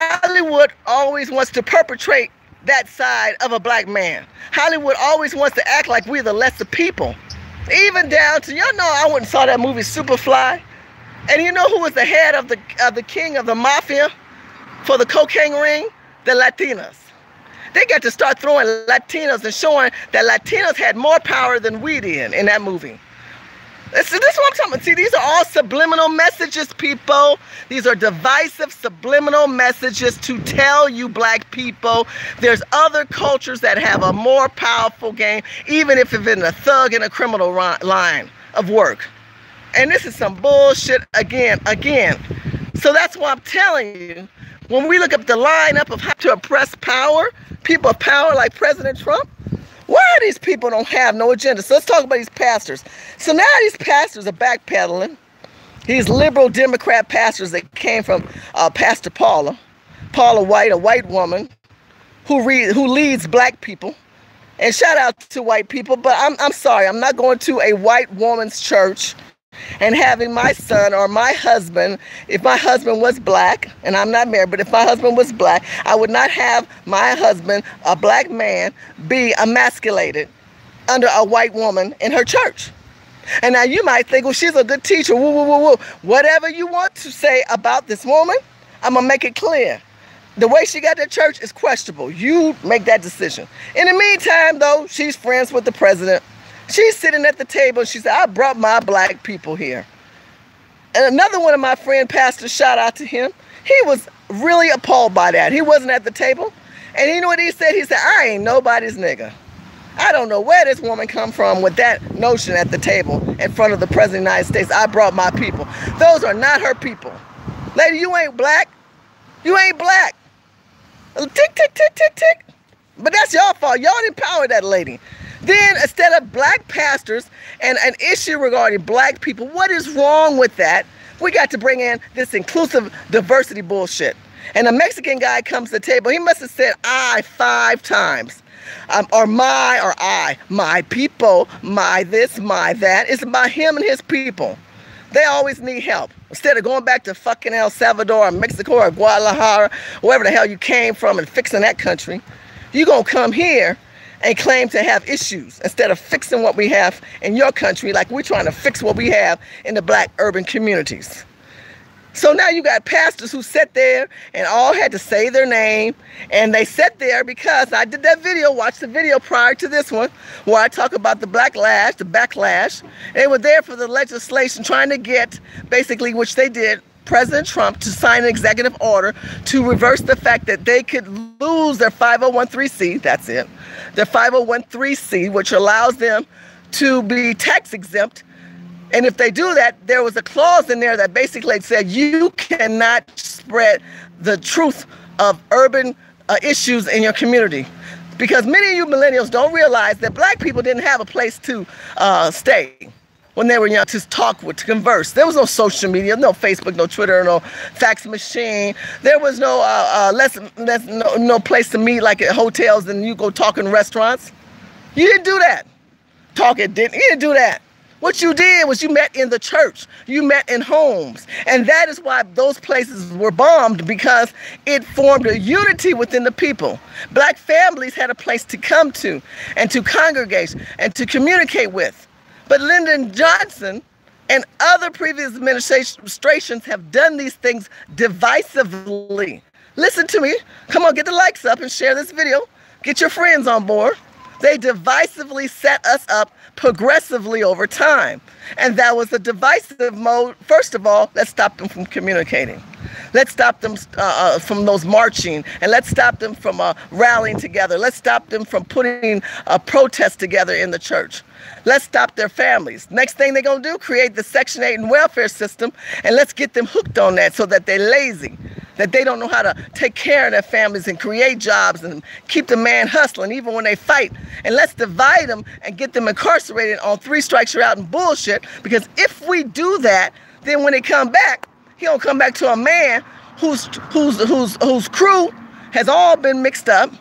Hollywood always wants to perpetrate that side of a black man. Hollywood always wants to act like we're the lesser people. Even down to, y'all know, I went and saw that movie Superfly. And you know who was the head of the king of the mafia for the cocaine ring? The Latinas. They got to start throwing Latinos and showing that Latinos had more power than we did in that movie. This is what I'm talking about. See, these are all subliminal messages, people. These are divisive subliminal messages to tell you black people there's other cultures that have a more powerful game, even if it's in a thug and a criminal line of work. And this is some bullshit again. So that's why I'm telling you, when we look up the lineup of how to oppress power, people of power like President Trump, why these people don't have no agenda? So let's talk about these pastors. So now these pastors are backpedaling. These liberal Democrat pastors that came from Pastor Paula White, a white woman who leads black people. And shout out to white people, but I'm sorry, I'm not going to a white woman's church and having my son or my husband, if my husband was black, and I'm not married, but if my husband was black, I would not have my husband, a black man, be emasculated under a white woman in her church. And now you might think, well, she's a good teacher, woo, woo, woo, woo. Whatever you want to say about this woman, I'm going to make it clear. The way she got to church is questionable. You make that decision. In the meantime, though, she's friends with the president. She's sitting at the table and she said, I brought my black people here. And another one of my friend pastors, shout out to him, he was really appalled by that. He wasn't at the table. And you know what he said? He said, I ain't nobody's nigga. I don't know where this woman come from with that notion at the table in front of the president of the United States. I brought my people. Those are not her people. Lady, you ain't black. You ain't black. Tick, tick, tick, tick, tick. But that's y'all fault. Y'all didn't empower that lady. Then instead of black pastors and an issue regarding black people, what is wrong with that? We got to bring in this inclusive diversity bullshit. And a Mexican guy comes to the table. He must have said I 5 times. Or I. My people, my this, my that. It's about him and his people. They always need help. Instead of going back to fucking El Salvador or Mexico or Guadalajara, wherever the hell you came from and fixing that country, you're going to come here and claim to have issues instead of fixing what we have in your country like we're trying to fix what we have in the black urban communities. So now you got pastors who sat there and all had to say their name, and they sat there because I did that video, watch the video prior to this one, where I talk about the backlash. They were there for the legislation trying to get, basically, which they did, President Trump to sign an executive order to reverse the fact that they could lose their 501(c), that's it, their 501(c), which allows them to be tax exempt. And if they do that, there was a clause in there that basically said you cannot spread the truth of urban issues in your community. Because many of you millennials don't realize that black people didn't have a place to stay when they were young, to talk with, to converse. There was no social media, no Facebook, no Twitter, no fax machine. There was no no place to meet like at hotels and you go talk in restaurants. You didn't do that. You didn't do that. What you did was you met in the church. You met in homes. And that is why those places were bombed, because it formed a unity within the people. Black families had a place to come to and to congregate and to communicate with. But Lyndon Johnson and other previous administrations have done these things divisively. Listen to me. Come on, get the likes up and share this video. Get your friends on board. They divisively set us up progressively over time. And that was the divisive mode. First of all, let's stop them from communicating. Let's stop them from those marching, and let's stop them from rallying together. Let's stop them from putting a protest together in the church. Let's stop their families. Next thing they're going to do, create the Section 8 and welfare system, and let's get them hooked on that so that they're lazy, that they don't know how to take care of their families and create jobs and keep the man hustling even when they fight. And let's divide them and get them incarcerated on 3 strikes you're out and bullshit, because if we do that, then when they come back, he don't come back to a man whose crew has all been mixed up,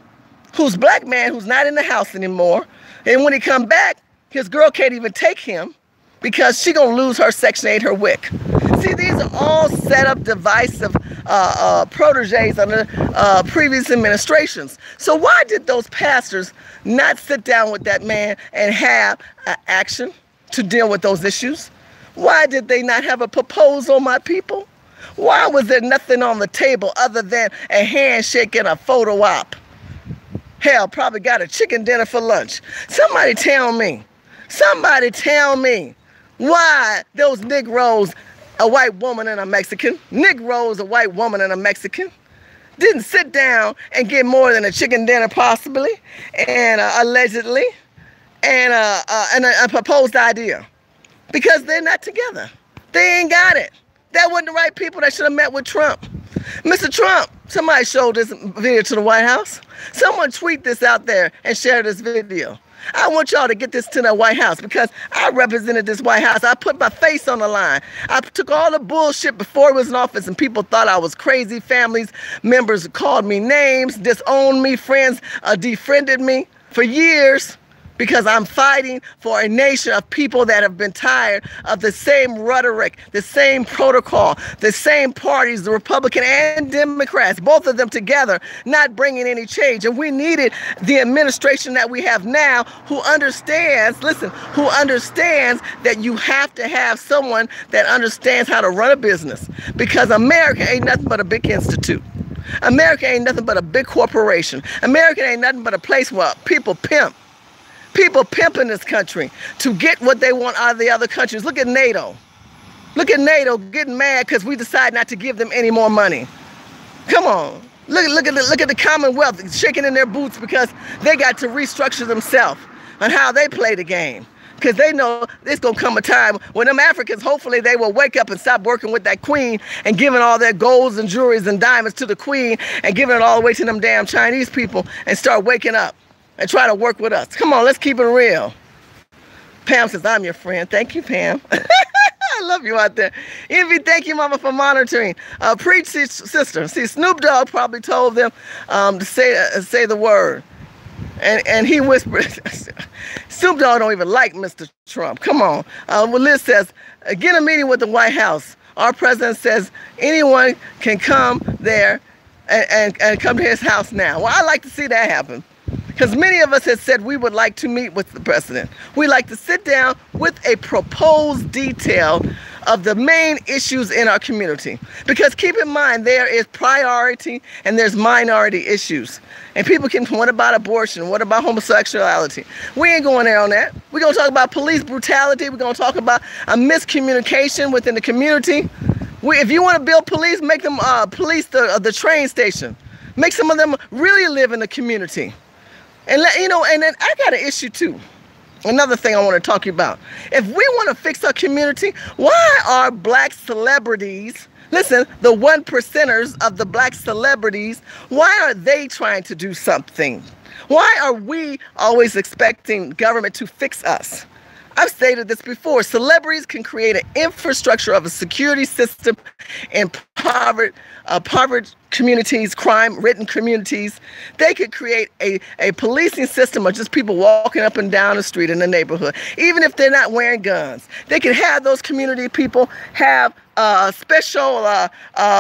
whose black man who's not in the house anymore. And when he come back, his girl can't even take him because she gonna lose her Section 8, her WIC. See, these are all set up divisive proteges under previous administrations. So why did those pastors not sit down with that man and have action to deal with those issues? Why did they not have a proposal, my people? Why was there nothing on the table other than a handshake and a photo op? Hell, probably got a chicken dinner for lunch. Somebody tell me why those Negroes, a white woman and a Mexican, Negroes, a white woman and a Mexican, didn't sit down and get more than a chicken dinner possibly, and allegedly, and a proposed idea. Because they're not together. They ain't got it. That wasn't the right people that should have met with Trump. Mr. Trump, somebody showed this video to the White House. Someone tweet this out there and share this video. I want y'all to get this to the White House, because I represented this White House. I put my face on the line. I took all the bullshit before he was in office, and people thought I was crazy. Families, members called me names, disowned me, friends defriended me for years. Because I'm fighting for a nation of people that have been tired of the same rhetoric, the same protocol, the same parties, the Republican and Democrats, both of them together, not bringing any change. And we needed the administration that we have now who understands, listen, who understands that you have to have someone that understands how to run a business. Because America ain't nothing but a big institute. America ain't nothing but a big corporation. America ain't nothing but a place where people pimp. People pimping this country to get what they want out of the other countries. Look at NATO. Look at NATO getting mad because we decide not to give them any more money. Come on. Look at the Commonwealth shaking in their boots because they got to restructure themselves on how they play the game. Because they know there's going to come a time when them Africans, hopefully they will wake up and stop working with that queen and giving all their golds and jewelries and diamonds to the queen and giving it all the way to them damn Chinese people and start waking up and try to work with us. Come on, let's keep it real. Pam says, I'm your friend. Thank you, Pam. I love you out there. Envy, thank you, Mama, for monitoring. Preach, sister. See, Snoop Dogg probably told them to say the word. And he whispered, Snoop Dogg don't even like Mr. Trump. Come on. Well, Liz says, get a meeting with the White House. Our president says anyone can come there and come to his house now. Well, I like to see that happen. Because many of us have said we would like to meet with the president. We like to sit down with a proposed detail of the main issues in our community. Because keep in mind, there is priority and there's minority issues. And people can, what about abortion? What about homosexuality? We ain't going there on that. We're going to talk about police brutality. We're going to talk about a miscommunication within the community. If you want to build police, make them police the train station. Make some of them really live in the community. And and then I got an issue too. Another thing I want to talk to you about. If we want to fix our community, why are black celebrities, listen, the 1%ers of the black celebrities, why are they trying to do something? Why are we always expecting government to fix us? I've stated this before. Celebrities can create an infrastructure of a security system in impoverished communities, crime-ridden communities. They could create a policing system of just people walking up and down the street in the neighborhood, even if they're not wearing guns. They could have those community people have special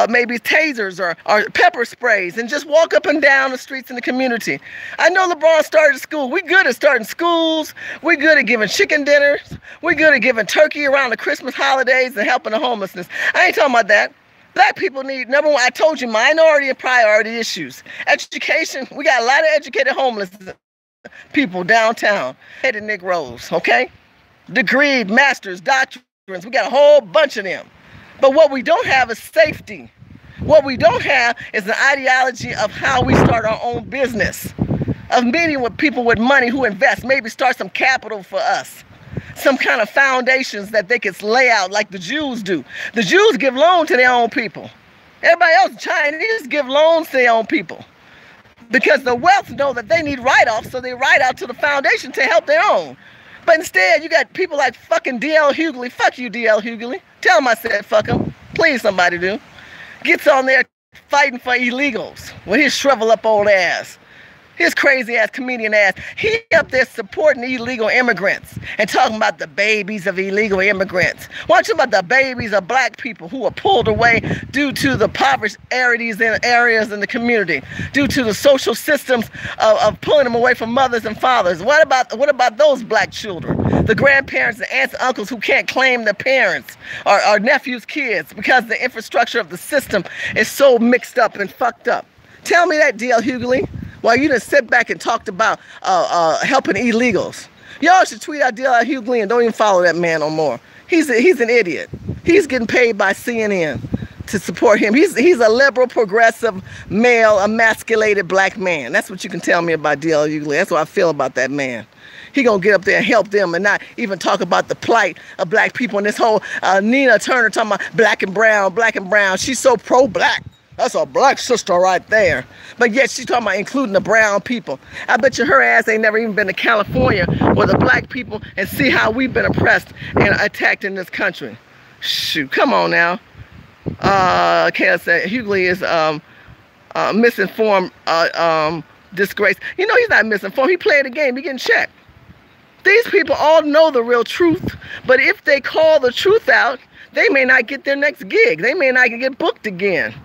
maybe tasers or pepper sprays and just walk up and down the streets in the community. I know LeBron started school. We're good at starting schools. We're good at giving chicken dinners. We're good at giving turkey around the Christmas holidays and helping the homelessness. I ain't talking about that. Black people need, number one, I told you, minority and priority issues. Education, we got a lot of educated homeless people downtown. Headed Negroes, okay? Degreed, masters, doctrines, we got a whole bunch of them. But what we don't have is safety. What we don't have is an ideology of how we start our own business, of meeting with people with money who invest, maybe start some capital for us, some kind of foundations that they could lay out like the Jews do. The Jews give loans to their own people. Everybody else, Chinese, give loans to their own people because the wealth know that they need write-offs, so they write out to the foundation to help their own. But instead, you got people like fucking D.L. Hughley. Fuck you, D.L. Hughley. Tell him I said fuck him. Please, somebody do. Gets on there fighting for illegals with his shrivel up old ass. His crazy ass comedian ass. He up there supporting illegal immigrants and talking about the babies of illegal immigrants. Why don't you about the babies of black people who are pulled away due to the impoverished areas in the community, due to the social systems of pulling them away from mothers and fathers? What about those black children? The grandparents, the aunts and uncles who can't claim their parents or nephews' kids because the infrastructure of the system is so mixed up and fucked up. Tell me that, D.L. Hughley. While you done sit back and talked about helping illegals. Y'all should tweet out D.L. Hughley and don't even follow that man no more. He's an idiot. He's getting paid by CNN to support him. He's a liberal, progressive, male, emasculated black man. That's what you can tell me about D.L. Hughley. That's what I feel about that man. He gonna get up there and help them and not even talk about the plight of black people and this whole Nina Turner talking about black and brown. She's so pro-black. That's a black sister right there. But yet she's talking about including the brown people. I bet you her ass ain't never even been to California with the black people and see how we've been oppressed and attacked in this country. Shoot, come on now. Kayla said Hughley is misinformed, disgrace. You know he's not misinformed. He played the game. He getting checked. These people all know the real truth, but if they call the truth out, they may not get their next gig. They may not get booked again.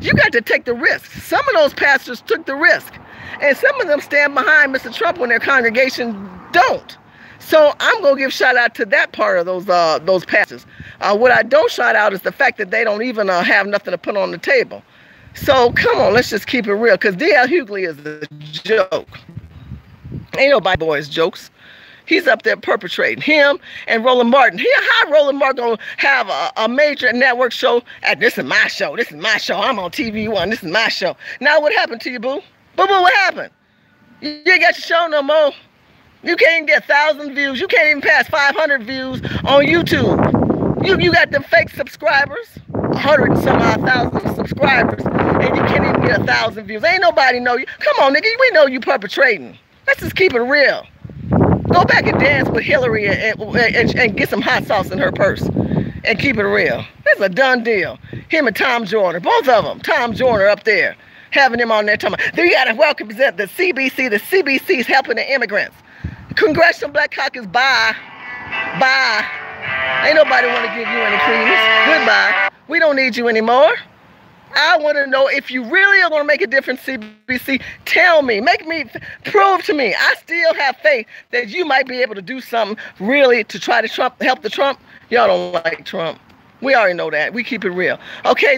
You got to take the risk. Some of those pastors took the risk, and some of them stand behind Mr. Trump when their congregation don't. So I'm gonna give shout out to that part of those pastors. What I don't shout out is the fact that they don't even have nothing to put on the table. So come on, let's just keep it real, because D.L. Hughley is a joke. Ain't nobody boys jokes. He's up there perpetrating. Him and Roland Martin. How Roland Martin gonna have a major network show? This is my show. This is my show. I'm on TV One. This is my show. Now what happened to you, boo? Boo, what happened? You ain't got your show no more. You can't even get 1,000 views. You can't even pass 500 views on YouTube. You got them fake subscribers, 100 and some odd thousand subscribers, and you can't even get 1,000 views. Ain't nobody know you. Come on, nigga. We know you perpetrating. Let's just keep it real. Go back and dance with Hillary and get some hot sauce in her purse and keep it real. That's a done deal. Him and Tom Joyner, both of them. Tom Joyner up there, having him on there talking about, you got to welcome the CBC. The CBC's helping the immigrants. Congressional Black Caucus, bye. Bye. Ain't nobody want to give you any credence. Goodbye. We don't need you anymore. I want to know if you really are going to make a difference, CBC. Tell me, prove to me. I still have faith that you might be able to do something really to try to help the Trump. Y'all don't like Trump. We already know that. We keep it real. Okay,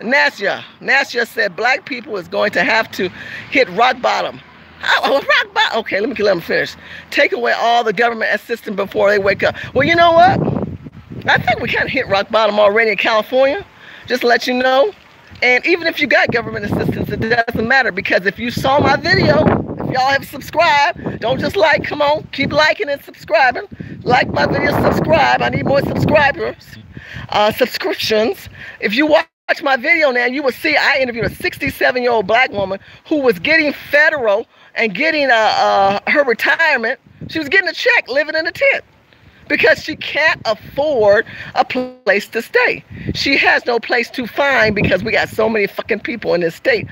Nasya said black people is going to have to hit rock bottom. Rock bottom. Okay, let me finish. Take away all the government assistance before they wake up. Well, you know what? I think we kind of hit rock bottom already in California. Just to let you know. And even if you got government assistance, it doesn't matter, because if you saw my video, if y'all have subscribed, don't just like, come on, keep liking and subscribing. Like my video, subscribe. I need more subscribers, subscriptions. If you watch my video now, you will see I interviewed a 67-year-old black woman who was getting federal and getting her retirement, she was getting a check living in a tent because she can't afford a place to stay. She has no place to find because we got so many fucking people in this state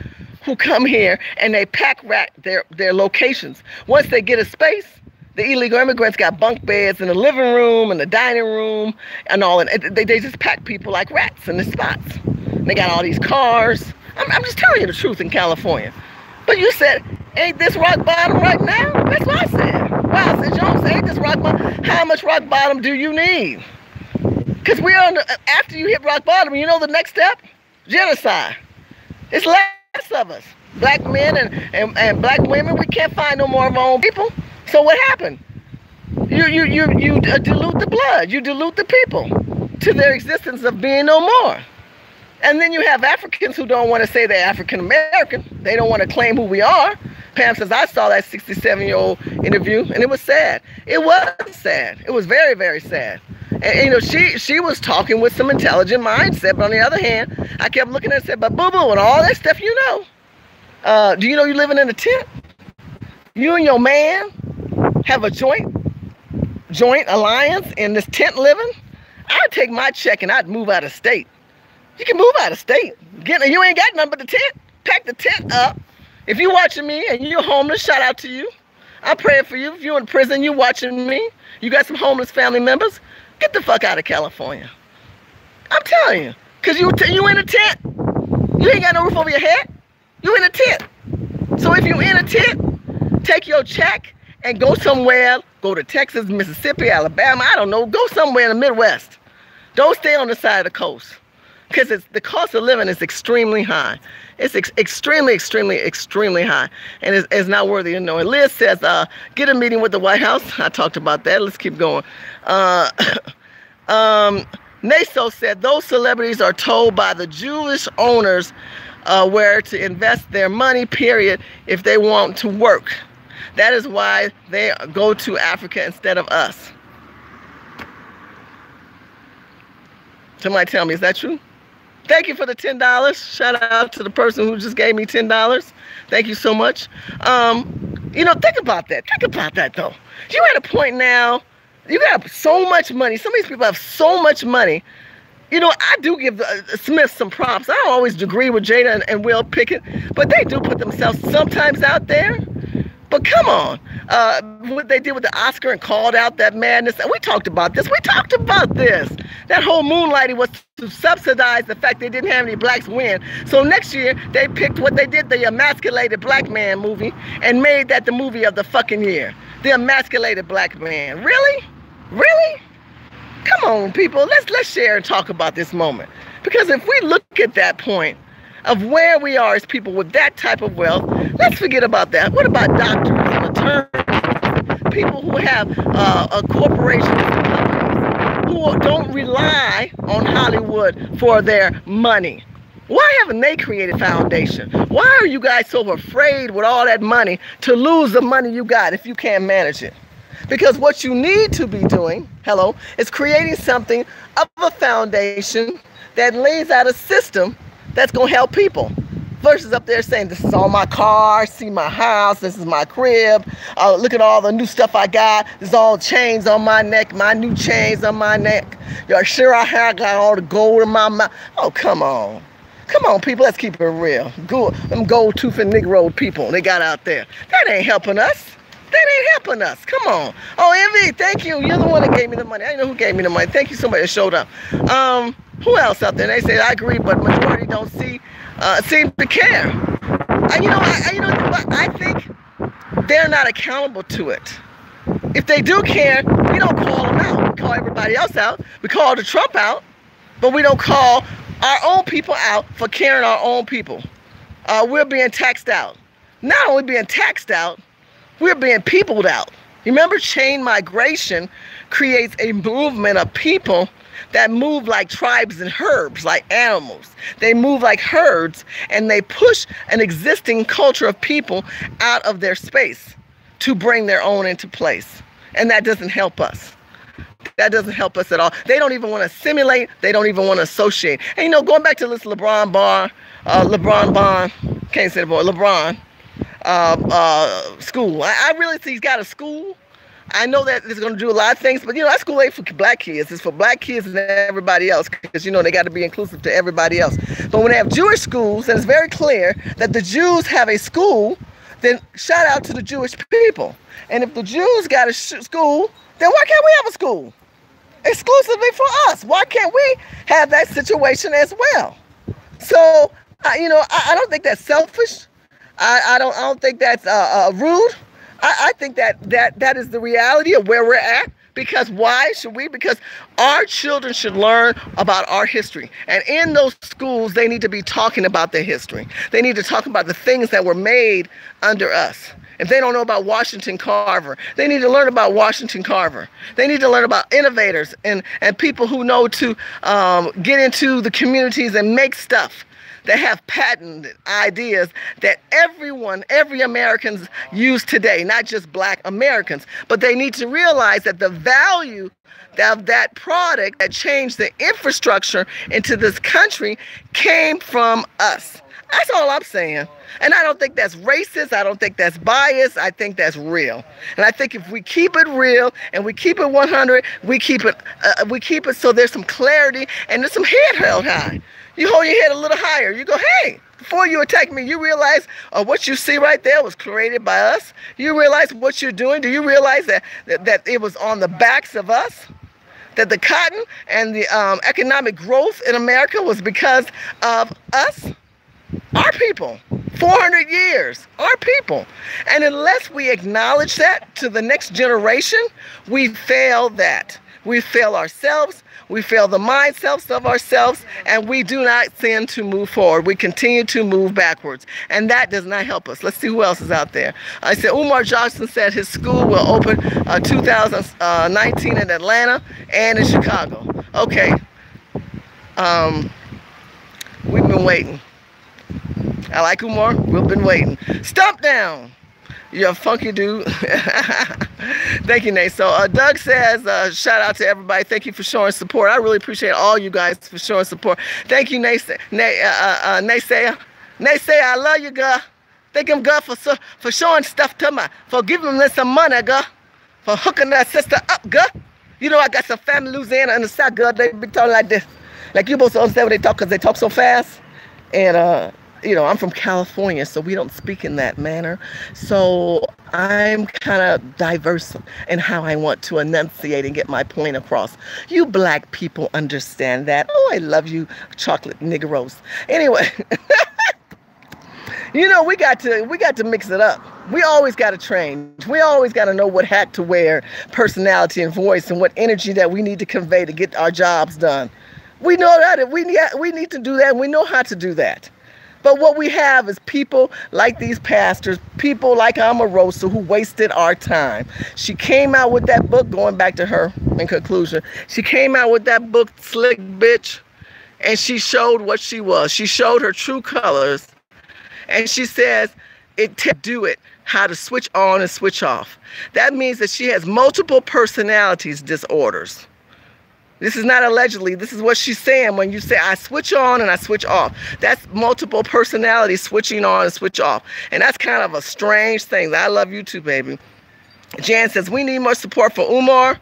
who come here and they pack rat their locations. Once they get a space, the illegal immigrants got bunk beds in the living room and the dining room and all, and they just pack people like rats in the spots. They got all these cars. I'm just telling you the truth in California. But you said, ain't this rock bottom right now? That's what I said. Wow, I said, Jones, ain't this rock bottom? How much rock bottom do you need? Because we're on after you hit rock bottom, you know the next step? Genocide. It's less of us. Black men and black women, we can't find no more of our own people. So what happened? You dilute the blood. You dilute the people to their existence of being no more. And then you have Africans who don't want to say they're African American. They don't want to claim who we are. Pam says, I saw that 67-year-old interview and it was sad. It was sad. It was very, very sad. And you know, she was talking with some intelligent mindset, but on the other hand, I kept looking at her and said, but boo-boo and all that stuff you know. Do you know you're living in a tent? You and your man have a joint alliance in this tent living? I'd take my check and I'd move out of state. You can move out of state. You ain't got nothing but the tent. Pack the tent up. If you're watching me and you're homeless, shout out to you. I'm praying for you. If you're in prison, you watching me, you got some homeless family members, get the fuck out of California. I'm telling you. Because you in a tent. You ain't got no roof over your head. You in a tent. So if you're in a tent, take your check and go somewhere. Go to Texas, Mississippi, Alabama. I don't know. Go somewhere in the Midwest. Don't stay on the side of the coast. Because the cost of living is extremely high. It's extremely, extremely, extremely high. And it's not worthy of knowing. Liz says, get a meeting with the White House. I talked about that. Let's keep going. Naso said, those celebrities are told by the Jewish owners where to invest their money, period, if they want to work. That is why they go to Africa instead of us. Somebody tell me, is that true? Thank you for the $10. Shout out to the person who just gave me $10. Thank you so much. You know, think about that. Think about that, though. You're at a point now, you got so much money. Some of these people have so much money. You know, I do give the Smiths some props. I don't always agree with Jada and Will Pickett, but they do put themselves sometimes out there. But come on, what they did with the Oscar and called out that madness. We talked about this. We talked about this. That whole moonlighting was to subsidize the fact they didn't have any blacks win. So next year, they picked what they did, the emasculated black man movie, and made that the movie of the fucking year. The emasculated black man. Really? Really? Come on, people. Let's share and talk about this moment. Because if we look at that point of where we are as people with that type of wealth, let's forget about that. What about doctors and attorneys, people who have corporations and companies who don't rely on Hollywood for their money? Why haven't they created a foundation? Why are you guys so afraid with all that money to lose the money you got if you can't manage it? Because what you need to be doing, is creating something of a foundation that lays out a system that's going to help people. Versus up there saying, this is all my car, see my house, this is my crib, look at all the new stuff I got, there's all chains on my neck, my new chains on my neck. You're sure I got all the gold in my mouth. Oh, come on. Come on, people, let's keep it real. Them gold tooth and Negro people they got out there. That ain't helping us. That ain't helping us. Come on. Oh, Envy, thank you. You're the one that gave me the money. I know who gave me the money. Thank you so much. It showed up. Who else out there? They say, I agree, but majority don't seem to care. I think they're not accountable to it. If they do care, we don't call them out. We call everybody else out. We call the Trump out, but we don't call our own people out for caring our own people. We're being taxed out. Not only being taxed out, we're being peopled out. Remember, chain migration creates a movement of people that move like tribes and herds, like animals. They move like herds, and they push an existing culture of people out of their space to bring their own into place. And that doesn't help us. That doesn't help us at all. They don't even want to assimilate. They don't even want to associate. And going back to this LeBron, can't say the boy, LeBron. school. I really see he's got a school. I know that it's going to do a lot of things, but, you know, that school ain't for black kids. It's for black kids and everybody else because, you know, they got to be inclusive to everybody else. But when they have Jewish schools, and it's very clear that the Jews have a school, then shout out to the Jewish people. And if the Jews got a school, then why can't we have a school exclusively for us? Why can't we have that situation as well? So, you know, I don't think that's selfish. I don't think that's rude. I think that is the reality of where we're at. Because why should we? Because our children should learn about our history. And in those schools, they need to be talking about their history. They need to talk about the things that were made under us. If they don't know about Washington Carver, they need to learn about Washington Carver. They need to learn about innovators and people who know to get into the communities and make stuff that have patented ideas that every Americans use today, not just black Americans. But they need to realize that the value of that product that changed the infrastructure into this country came from us. That's all I'm saying. And I don't think that's racist. I don't think that's biased. I think that's real. And I think if we keep it real and we keep it 100, we keep it so there's some clarity and there's some head held high. You hold your head a little higher. You go, hey, before you attack me, you realize what you see right there was created by us? You realize what you're doing? Do you realize that it was on the backs of us? That the cotton and the economic growth in America was because of us? Our people. 400 years. Our people. And unless we acknowledge that to the next generation, we fail that. We fail ourselves. We fail the mindsets of ourselves, and we do not tend to move forward. We continue to move backwards, and that does not help us. Let's see who else is out there. I said Umar Johnson said his school will open 2019 in Atlanta and in Chicago. Okay. We've been waiting. I like Umar. We've been waiting. Stump down. You're a funky dude. Thank you, Nate. So Doug says, shout out to everybody. Thank you for showing support. I really appreciate all you guys for showing support. Thank you, Naysayer. Naysayer, I love you, girl. Thank him, girl, for showing stuff to me, for giving me some money, girl, for hooking that sister up, girl. You know, I got some family in Louisiana in the South, girl. They be talking like this. Like, you supposed to understand what they talk because they talk so fast. And, you know, I'm from California, so we don't speak in that manner. So I'm kind of diverse in how I want to enunciate and get my point across. You black people understand that. Oh, I love you, chocolate Negroes. Anyway, you know, we got to mix it up. We always got to train. We always got to know what hat to wear, personality and voice, and what energy that we need to convey to get our jobs done. We know that. We need to do that. And we know how to do that. But what we have is people like these pastors, people like Omarosa who wasted our time. She came out with that book, going back to her in conclusion, she came out with that book, Slick Bitch, and she showed what she was. She showed her true colors. And she says, do it, how to switch on and switch off. That means that she has multiple personalities disorders. This is not allegedly. This is what she's saying when you say, I switch on and I switch off. That's multiple personalities switching on and switch off. And that's kind of a strange thing. I love you too, baby. Jan says, we need more support for Umar.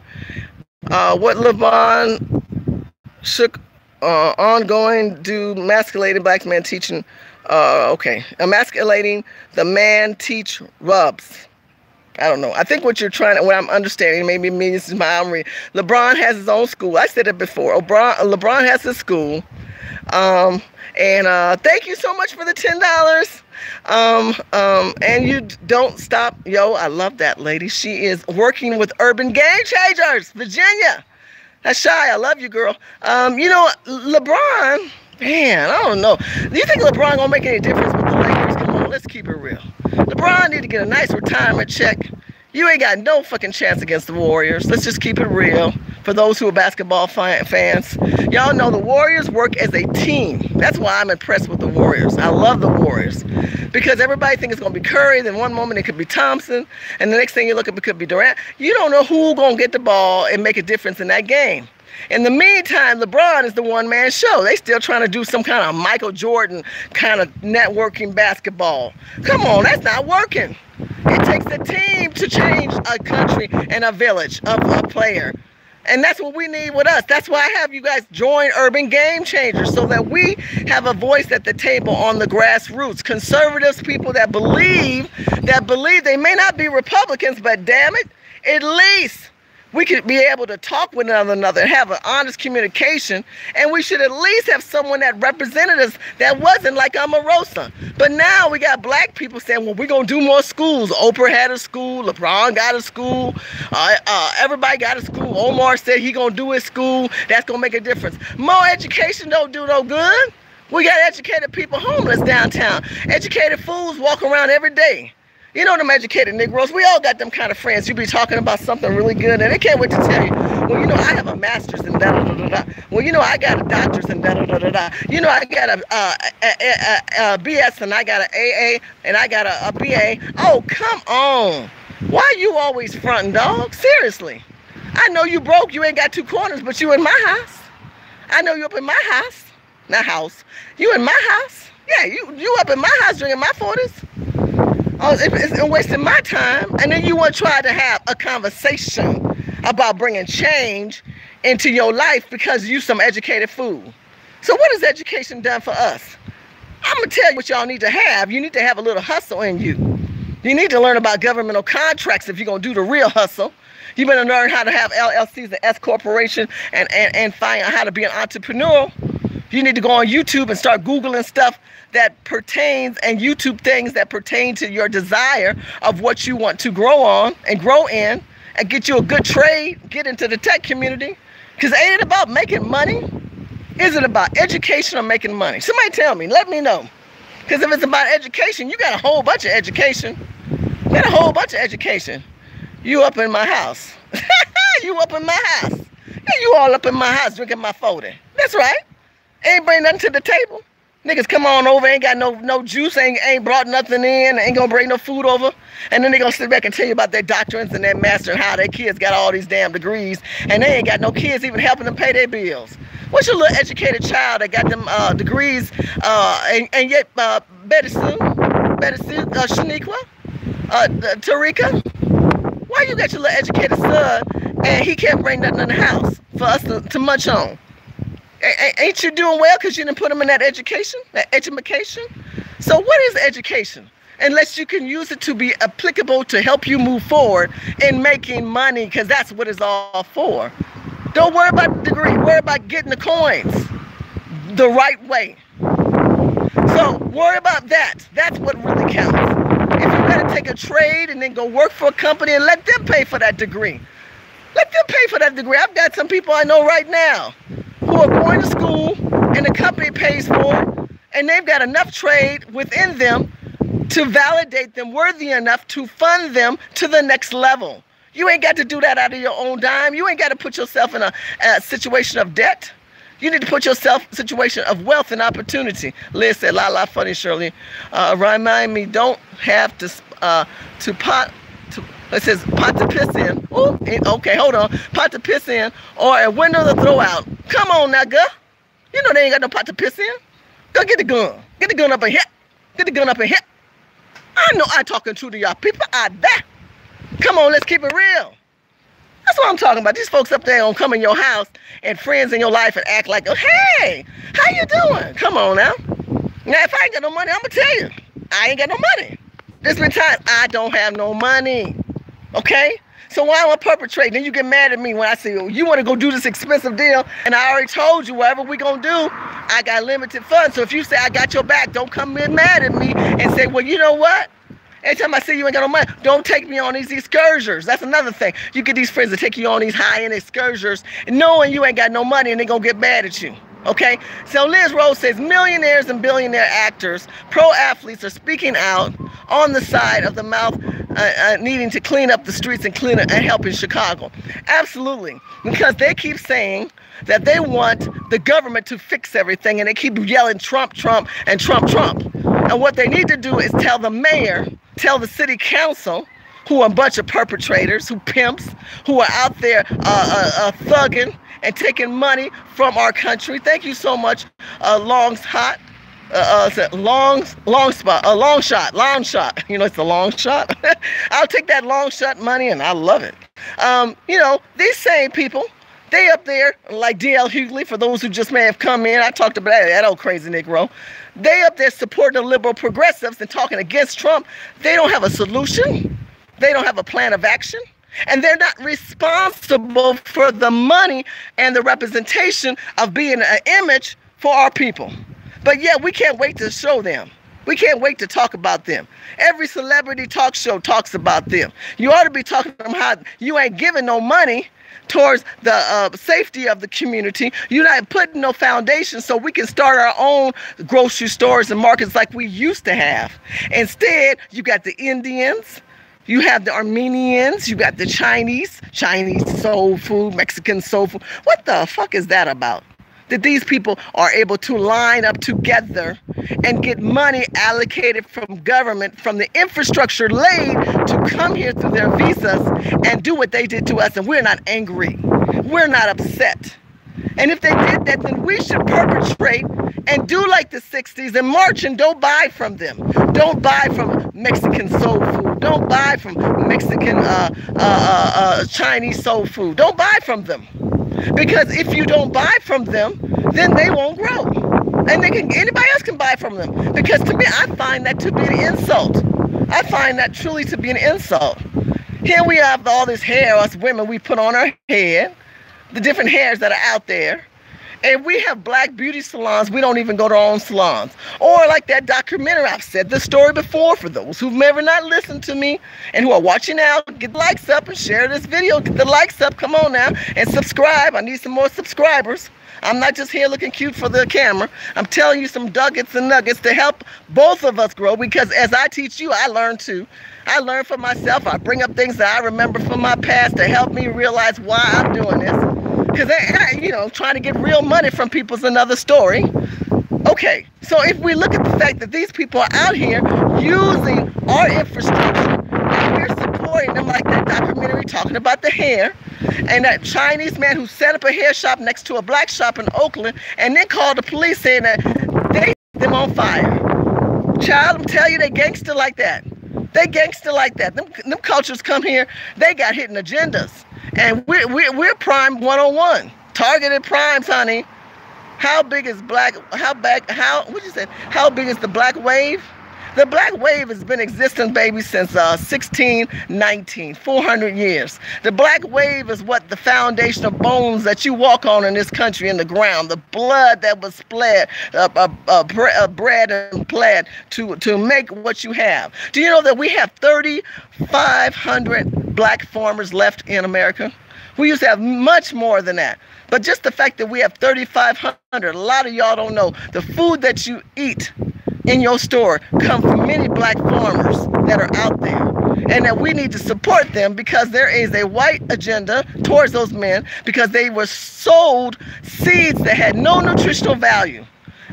What LeBron shook ongoing do emasculating black men teaching. Emasculating the man teach rubs. I don't know. I think what I'm understanding, maybe me, this is my own reading. LeBron has his own school. I said it before. LeBron has his school. And thank you so much for the $10. And you don't stop. Yo, I love that lady. She is working with Urban Game Changers, Virginia. That's Shy. I love you, girl. You know, LeBron, man, I don't know. Do you think LeBron gonna make any difference with the Lakers? Come on, let's keep it real. LeBron need to get a nice retirement check. You ain't got no fucking chance against the Warriors. Let's just keep it real. For those who are basketball fans, y'all know the Warriors work as a team. That's why I'm impressed with the Warriors. I love the Warriors. Because everybody thinks it's going to be Curry, then one moment it could be Thompson, and the next thing you look at it could be Durant. You don't know who's going to get the ball and make a difference in that game. In the meantime, LeBron is the one-man show. They still trying to do some kind of Michael Jordan kind of networking basketball. Come on, that's not working. It takes a team to change a country and a village of a player. And that's what we need with us. That's why I have you guys join Urban Game Changers, so that we have a voice at the table on the grassroots. Conservatives, people that believe they may not be Republicans, but damn it, at least we could be able to talk with one another, have an honest communication, and we should at least have someone that represented us that wasn't like Omarosa. But now we got black people saying, well, we're going to do more schools. Oprah had a school, LeBron got a school, everybody got a school. Omar said he going to do his school. That's going to make a difference. More education don't do no good. We got educated people homeless downtown. Educated fools walk around every day. You know them educated Negroes, we all got them kind of friends. You be talking about something really good and they can't wait to tell you, well, you know, I have a master's in da-da-da-da-da. Well, you know, I got a doctor's in da-da-da-da-da. You know, I got a BS and I got an AA and I got a BA. Oh, come on. Why you always fronting, dog? Seriously. I know you broke, you ain't got two corners, but you in my house. I know you up in my house. Not house. You in my house. Yeah, you up in my house drinking my 40s. Oh, it's wasting my time. And then you want to try to have a conversation about bringing change into your life because you some educated fool. So what has education done for us? I'm going to tell you what y'all need to have. You need to have a little hustle in you. You need to learn about governmental contracts if you're going to do the real hustle. You better learn how to have LLCs and S corporation and find out how to be an entrepreneur. You need to go on YouTube and start Googling stuff that pertains, and YouTube things that pertain to your desire of what you want to grow on and grow in, and get you a good trade, get into the tech community. Because ain't it about making money? Is it about education or making money? Somebody tell me, let me know. Because if it's about education, you got a whole bunch of education. You got a whole bunch of education. You up in my house. You up in my house. Yeah, you all up in my house drinking my 40. That's right. Ain't bring nothing to the table. Niggas come on over, ain't got no juice, ain't brought nothing in, ain't gonna bring no food over. And then they gonna sit back and tell you about their doctrines and their master and how their kids got all these damn degrees. And they ain't got no kids even helping them pay their bills. What's your little educated child that got them degrees and yet Betty Sue, Shaniqua, Tarika? Why you got your little educated son and he can't bring nothing in the house for us to munch on? Ain't you doing well because you didn't put them in that education, that education? So what is education? Unless you can use it to be applicable to help you move forward in making money, because that's what it's all for. Don't worry about the degree, worry about getting the coins the right way. So worry about that. That's what really counts. If you gotta take a trade and then go work for a company and let them pay for that degree. Let them pay for that degree. I've got some people I know right now who are going to school and the company pays for it, and they've got enough trade within them to validate them worthy enough to fund them to the next level. You ain't got to do that out of your own dime. You ain't got to put yourself in a situation of debt. You need to put yourself in a situation of wealth and opportunity. Liz said, la funny, Shirley. Remind me, don't have to it says pot to piss in. Ooh, okay, hold on. Pot to piss in or a window to throw out. Come on now, girl. You know they ain't got no pot to piss in. Go get the gun. Get the gun up in here. Get the gun up in here. I know I'm talking true to y'all people out there. Come on, let's keep it real. That's what I'm talking about. These folks up there gonna come in your house and friends in your life and act like, oh, hey, how you doing? Come on now. Now, if I ain't got no money, I'm gonna tell you, I ain't got no money. There's been times I don't have no money. Okay? So why am I perpetrating? Then you get mad at me when I say, oh, you want to go do this expensive deal, and I already told you whatever we gonna do, I got limited funds. So if you say I got your back, don't come in mad at me and say, well, you know what? Every time I say you ain't got no money, don't take me on these excursions. That's another thing. You get these friends that take you on these high-end excursions knowing you ain't got no money and they gonna get mad at you. Okay? So Liz Rose says millionaires and billionaire actors, pro athletes are speaking out on the side of the mouth needing to clean up the streets and clean it and help in Chicago. Absolutely. Because they keep saying that they want the government to fix everything and they keep yelling Trump, Trump, and Trump, Trump. And what they need to do is tell the mayor, tell the city council, who are a bunch of perpetrators, who pimps, who are out there thugging and taking money from our country. Thank you so much, long shot. Long shot. You know, it's a long shot. I'll take that long shot money, and I love it. You know, these same people, they up there, like D.L. Hughley, for those who just may have come in. I talked about that old crazy Negro. They up there supporting the liberal progressives and talking against Trump. They don't have a solution. They don't have a plan of action. And they're not responsible for the money and the representation of being an image for our people. But yeah, we can't wait to show them. We can't wait to talk about them. Every celebrity talk show talks about them. You ought to be talking to them how you ain't giving no money towards the safety of the community. You're not putting no foundation so we can start our own grocery stores and markets like we used to have. Instead, you got the Indians, you have the Armenians, you got the Chinese soul food, Mexican soul food. What the fuck is that about? That these people are able to line up together and get money allocated from government, from the infrastructure laid to come here through their visas and do what they did to us, and we're not angry. We're not upset. And if they did that, then we should perpetrate and do like the 60s and march and don't buy from them. Don't buy from Mexican soul food. Don't buy from Mexican Chinese soul food. Don't buy from them. Because if you don't buy from them, then they won't grow. And anybody else can buy from them. Because to me, I find that to be an insult. I find that truly to be an insult. Here we have all this hair, us women, we put on our head, the different hairs that are out there. And we have black beauty salons. We don't even go to our own salons. Or like that documentary, I've said this story before. For those who've never not listened to me and who are watching now, get the likes up and share this video. Get the likes up. Come on now and subscribe. I need some more subscribers. I'm not just here looking cute for the camera. I'm telling you some nuggets and nuggets to help both of us grow, because as I teach you, I learn too. I learn for myself. I bring up things that I remember from my past to help me realize why I'm doing this. Because, you know, trying to get real money from people is another story. Okay, so if we look at the fact that these people are out here using our infrastructure and we're supporting them, like that documentary talking about the hair, and that Chinese man who set up a hair shop next to a black shop in Oakland and then called the police saying that they set them on fire. Child, I'm telling you, they gangster like that. They gangster like that. Them cultures come here, they got hidden agendas. And we're prime 101. Targeted primes, honey. How big is how big is the black wave? The black wave has been existing, baby, since 1619, 400 years. The black wave is what the foundation of bones that you walk on in this country, in the ground, the blood that was bred and bled to make what you have. Do you know that we have 3,500 black farmers left in America? We used to have much more than that. But just the fact that we have 3,500, a lot of y'all don't know, the food that you eat in your store come from many black farmers that are out there, and that we need to support them because there is a white agenda towards those men, because they were sold seeds that had no nutritional value,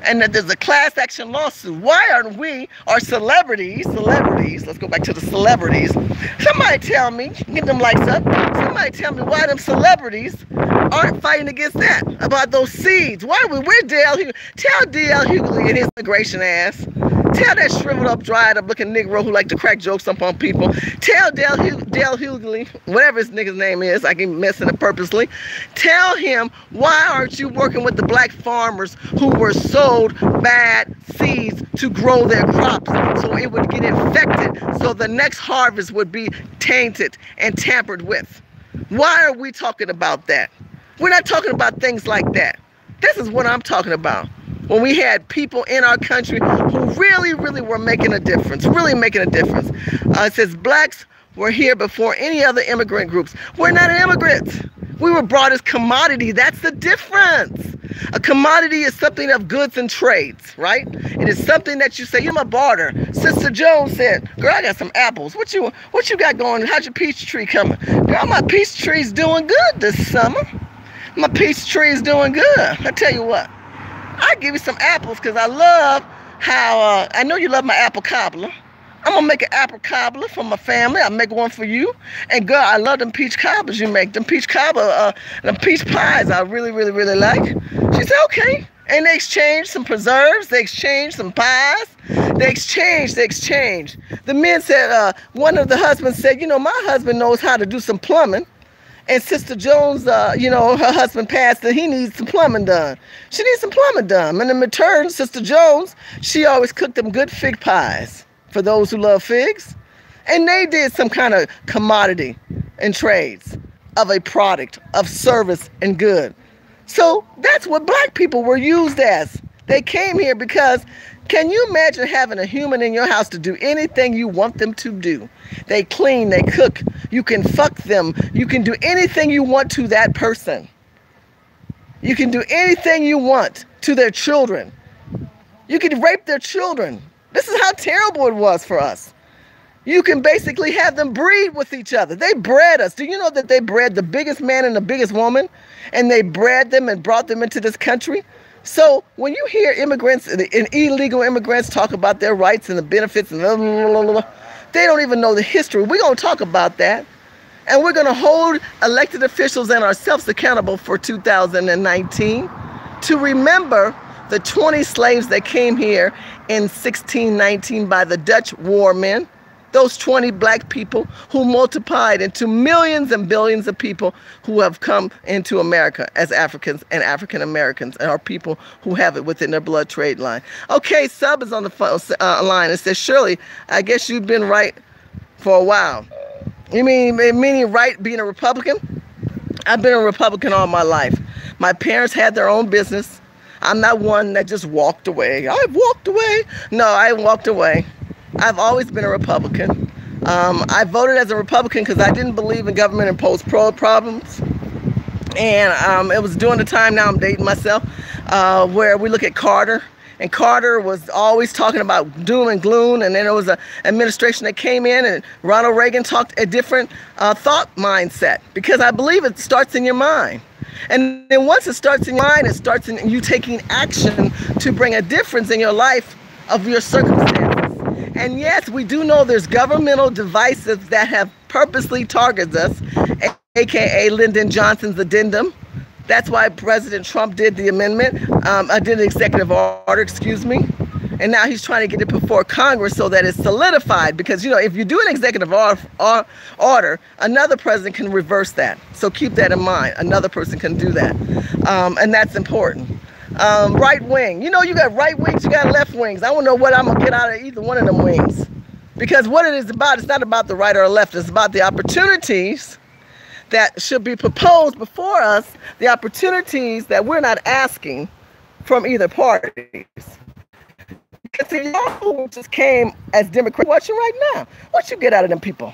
and that there's a class action lawsuit. Why aren't we, our celebrities, let's go back to the celebrities. Somebody tell me, get them likes up, somebody tell me why them celebrities aren't fighting against that, about those seeds. Why are we, where's D.L. Hughley? Tell D.L. Hughley and his immigration ass. Tell that shriveled up, dried up looking Negro who like to crack jokes up on people. Tell D.L. Hughley, whatever his nigga's name is, I keep messing it purposely. Tell him, why aren't you working with the black farmers who were sold bad seeds to grow their crops so it would get infected, so the next harvest would be tainted and tampered with? Why are we talking about that? We're not talking about things like that. This is what I'm talking about. When we had people in our country who really, really were making a difference, really making a difference. It says blacks were here before any other immigrant groups. We're not immigrants. We were brought as commodity. That's the difference. A commodity is something of goods and trades, right? It is something that you say, you're my barter. Sister Jones said, girl, I got some apples. What you got going? How's your peach tree coming? Girl, my peach tree's doing good this summer. My peach tree is doing good. I tell you what, I give you some apples because I love how, I know you love my apple cobbler. I'm gonna make an apple cobbler for my family. I'll make one for you. And girl, I love them peach cobblers you make. Them peach cobbler, them peach pies I really, really, really like. She said, okay. And they exchanged some preserves. They exchanged some pies. They exchanged. The men said, one of the husbands said, you know, my husband knows how to do some plumbing. And Sister Jones, you know, her husband passed and he needs some plumbing done. She needs some plumbing done. And in return, Sister Jones, she always cooked them good fig pies for those who love figs. And they did some kind of commodity and trades of a product of service and good. So that's what black people were used as. They came here because, can you imagine having a human in your house to do anything you want them to do? They clean, they cook, you can fuck them, you can do anything you want to that person. You can do anything you want to their children. You can rape their children. This is how terrible it was for us. You can basically have them breed with each other. They bred us. Do you know that they bred the biggest man and the biggest woman? And they bred them and brought them into this country? So when you hear immigrants and illegal immigrants talk about their rights and the benefits and blah, blah, blah, blah, they don't even know the history. We're going to talk about that. And we're going to hold elected officials and ourselves accountable for 2019 to remember the 20 slaves that came here in 1619 by the Dutch war men. Those 20 black people who multiplied into millions and billions of people who have come into America as Africans and African Americans and are people who have it within their blood trade line. Okay, Sub is on the phone, line and says, Shirley, I guess you've been right for a while. You meaning right being a Republican? I've been a Republican all my life. My parents had their own business. I'm not one that just walked away. I walked away. No, I walked away. I've always been a Republican. I voted as a Republican because I didn't believe in government imposed problems. And it was during the time, now I'm dating myself, where we look at Carter. And Carter was always talking about doom and gloom. And then there was an administration that came in and Ronald Reagan talked a different thought mindset. Because I believe it starts in your mind. And then once it starts in your mind, it starts in you taking action to bring a difference in your life of your circumstances. And yes, we do know there's governmental devices that have purposely targeted us, aka Lyndon Johnson's addendum. That's why President Trump did the amendment, did an executive order, excuse me. And now he's trying to get it before Congress so that it's solidified. Because, you know, if you do an executive order, another president can reverse that. So keep that in mind. Another person can do that. And that's important. Right wing. You know, you got right wings, you got left wings. I don't know what I'm going to get out of either one of them wings. Because what it is about, it's not about the right or left. It's about the opportunities that should be proposed before us, the opportunities that we're not asking from either parties. Because see, y'all who just came as Democrats watching right now, what you get out of them people?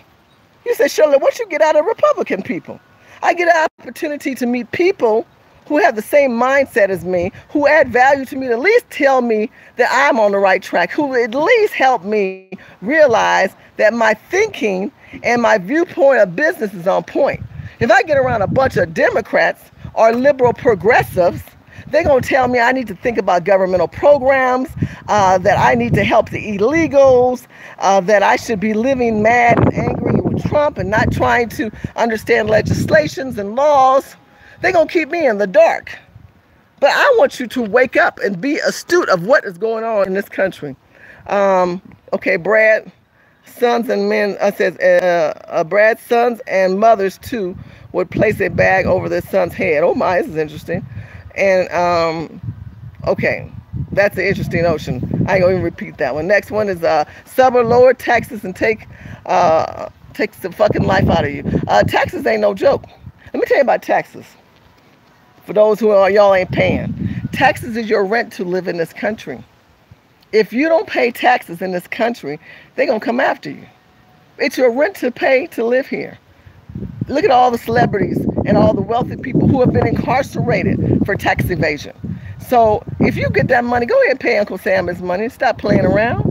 You said, Shirley, what you get out of Republican people? I get an opportunity to meet people who have the same mindset as me, who add value to me, to at least tell me that I'm on the right track, who at least help me realize that my thinking and my viewpoint of business is on point. If I get around a bunch of Democrats or liberal progressives, they're going to tell me I need to think about governmental programs, that I need to help the illegals, that I should be living mad and angry with Trump and not trying to understand legislations and laws. They're going to keep me in the dark. But I want you to wake up and be astute of what is going on in this country. Okay, Brad, sons and men, says, Brad's sons and mothers too would place a bag over their son's head. Oh my, this is interesting. And, okay, that's an interesting notion. I ain't gonna even repeat that one. Next one is sub or lower taxes and takes the fucking life out of you. Taxes ain't no joke. Let me tell you about taxes. For those who are, y'all ain't paying. Taxes is your rent to live in this country. If you don't pay taxes in this country, they're going to come after you. It's your rent to pay to live here. Look at all the celebrities and all the wealthy people who have been incarcerated for tax evasion. So if you get that money, go ahead and pay Uncle Sam his money. Stop playing around.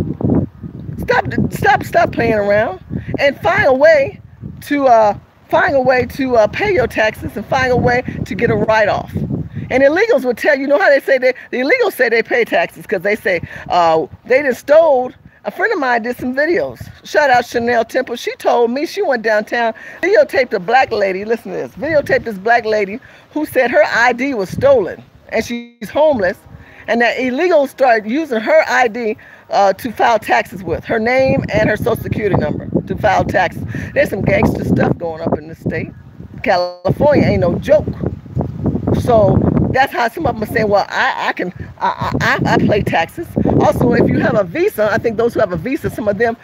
Stop playing around. And find a way to pay your taxes and find a way to get a write-off. And illegals will tell you, know how they say that? The illegals say they pay taxes because they say they just stole A friend of mine did some videos. Shout out Chanel Temple. She told me she went downtown, videotaped a black lady. Listen to this. Videotaped this black lady who said her ID was stolen and she's homeless, and that illegals started using her ID to file taxes with, her name and her social security number to file taxes. There's some gangster stuff going up in the state. California ain't no joke. So that's how some of them are saying, well, I pay taxes. Also, if you have a visa, I think those who have a visa, some of them,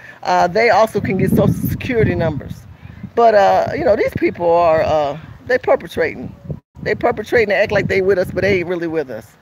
they also can get social security numbers. But, you know, these people are, they perpetrating. They perpetrating and act like they with us, but they ain't really with us.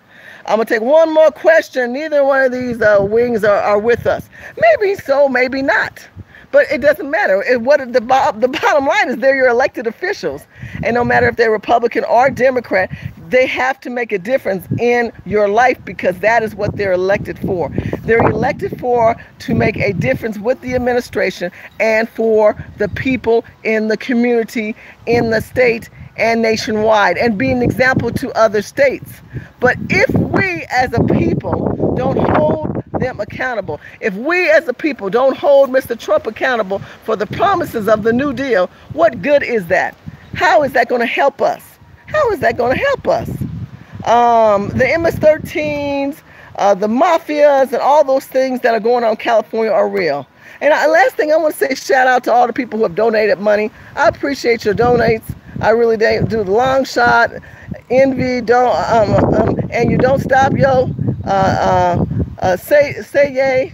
I'm going to take one more question. Neither one of these wings are with us. Maybe so, maybe not. But it doesn't matter. The bottom line is they're your elected officials. And no matter if they're Republican or Democrat, they have to make a difference in your life because that is what they're elected for. They're elected for to make a difference with the administration and for the people in the community, in the state, and nationwide, and be an example to other states. But if we as a people don't hold them accountable, if we as a people don't hold Mr. Trump accountable for the promises of the New Deal, what good is that? How is that going to help us? How is that going to help us? The MS-13s, the mafias, and all those things that are going on in California are real. And last thing I want to say, shout out to all the people who have donated money. I appreciate your donates. I really do. The long shot, envy, don't, and you don't stop, yo. Say yay.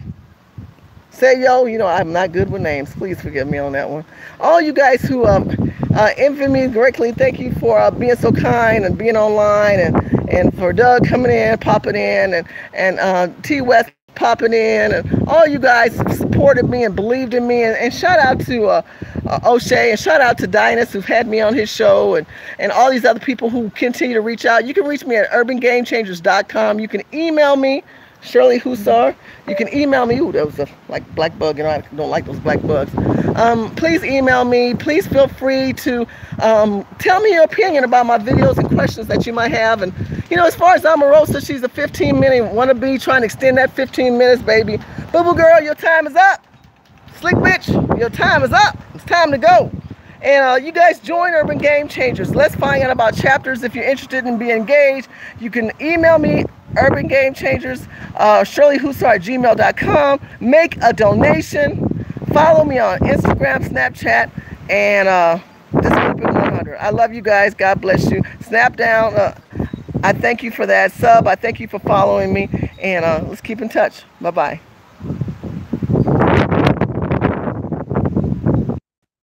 Say yo. You know, I'm not good with names. Please forgive me on that one. All you guys who envy me greatly, thank you for being so kind and being online, and for Doug coming in, popping in, and T West popping in, and all you guys supported me and believed in me, and shout out to O'Shea, and shout out to Dynas, who've had me on his show, and all these other people who continue to reach out. You can reach me at urbangamechangers.com. You can email me, Shirley Husar. You can email me. Ooh, that was a black bug, and I don't like those black bugs. Please email me. Please feel free to tell me your opinion about my videos and questions that you might have. And, you know, as far as Omarosa, she's a 15-minute wannabe trying to extend that 15 minutes, baby. Boo-boo girl, your time is up. Slick bitch, your time is up. It's time to go. And you guys join Urban Game Changers. Let's find out about chapters. If you're interested in being engaged, you can email me, Urban Game Changers, ShirleyHusar@gmail.com. Make a donation. Follow me on Instagram, Snapchat, and just keep it 100. I love you guys. God bless you. Snap down. I thank you for that sub. I thank you for following me. And let's keep in touch. Bye-bye.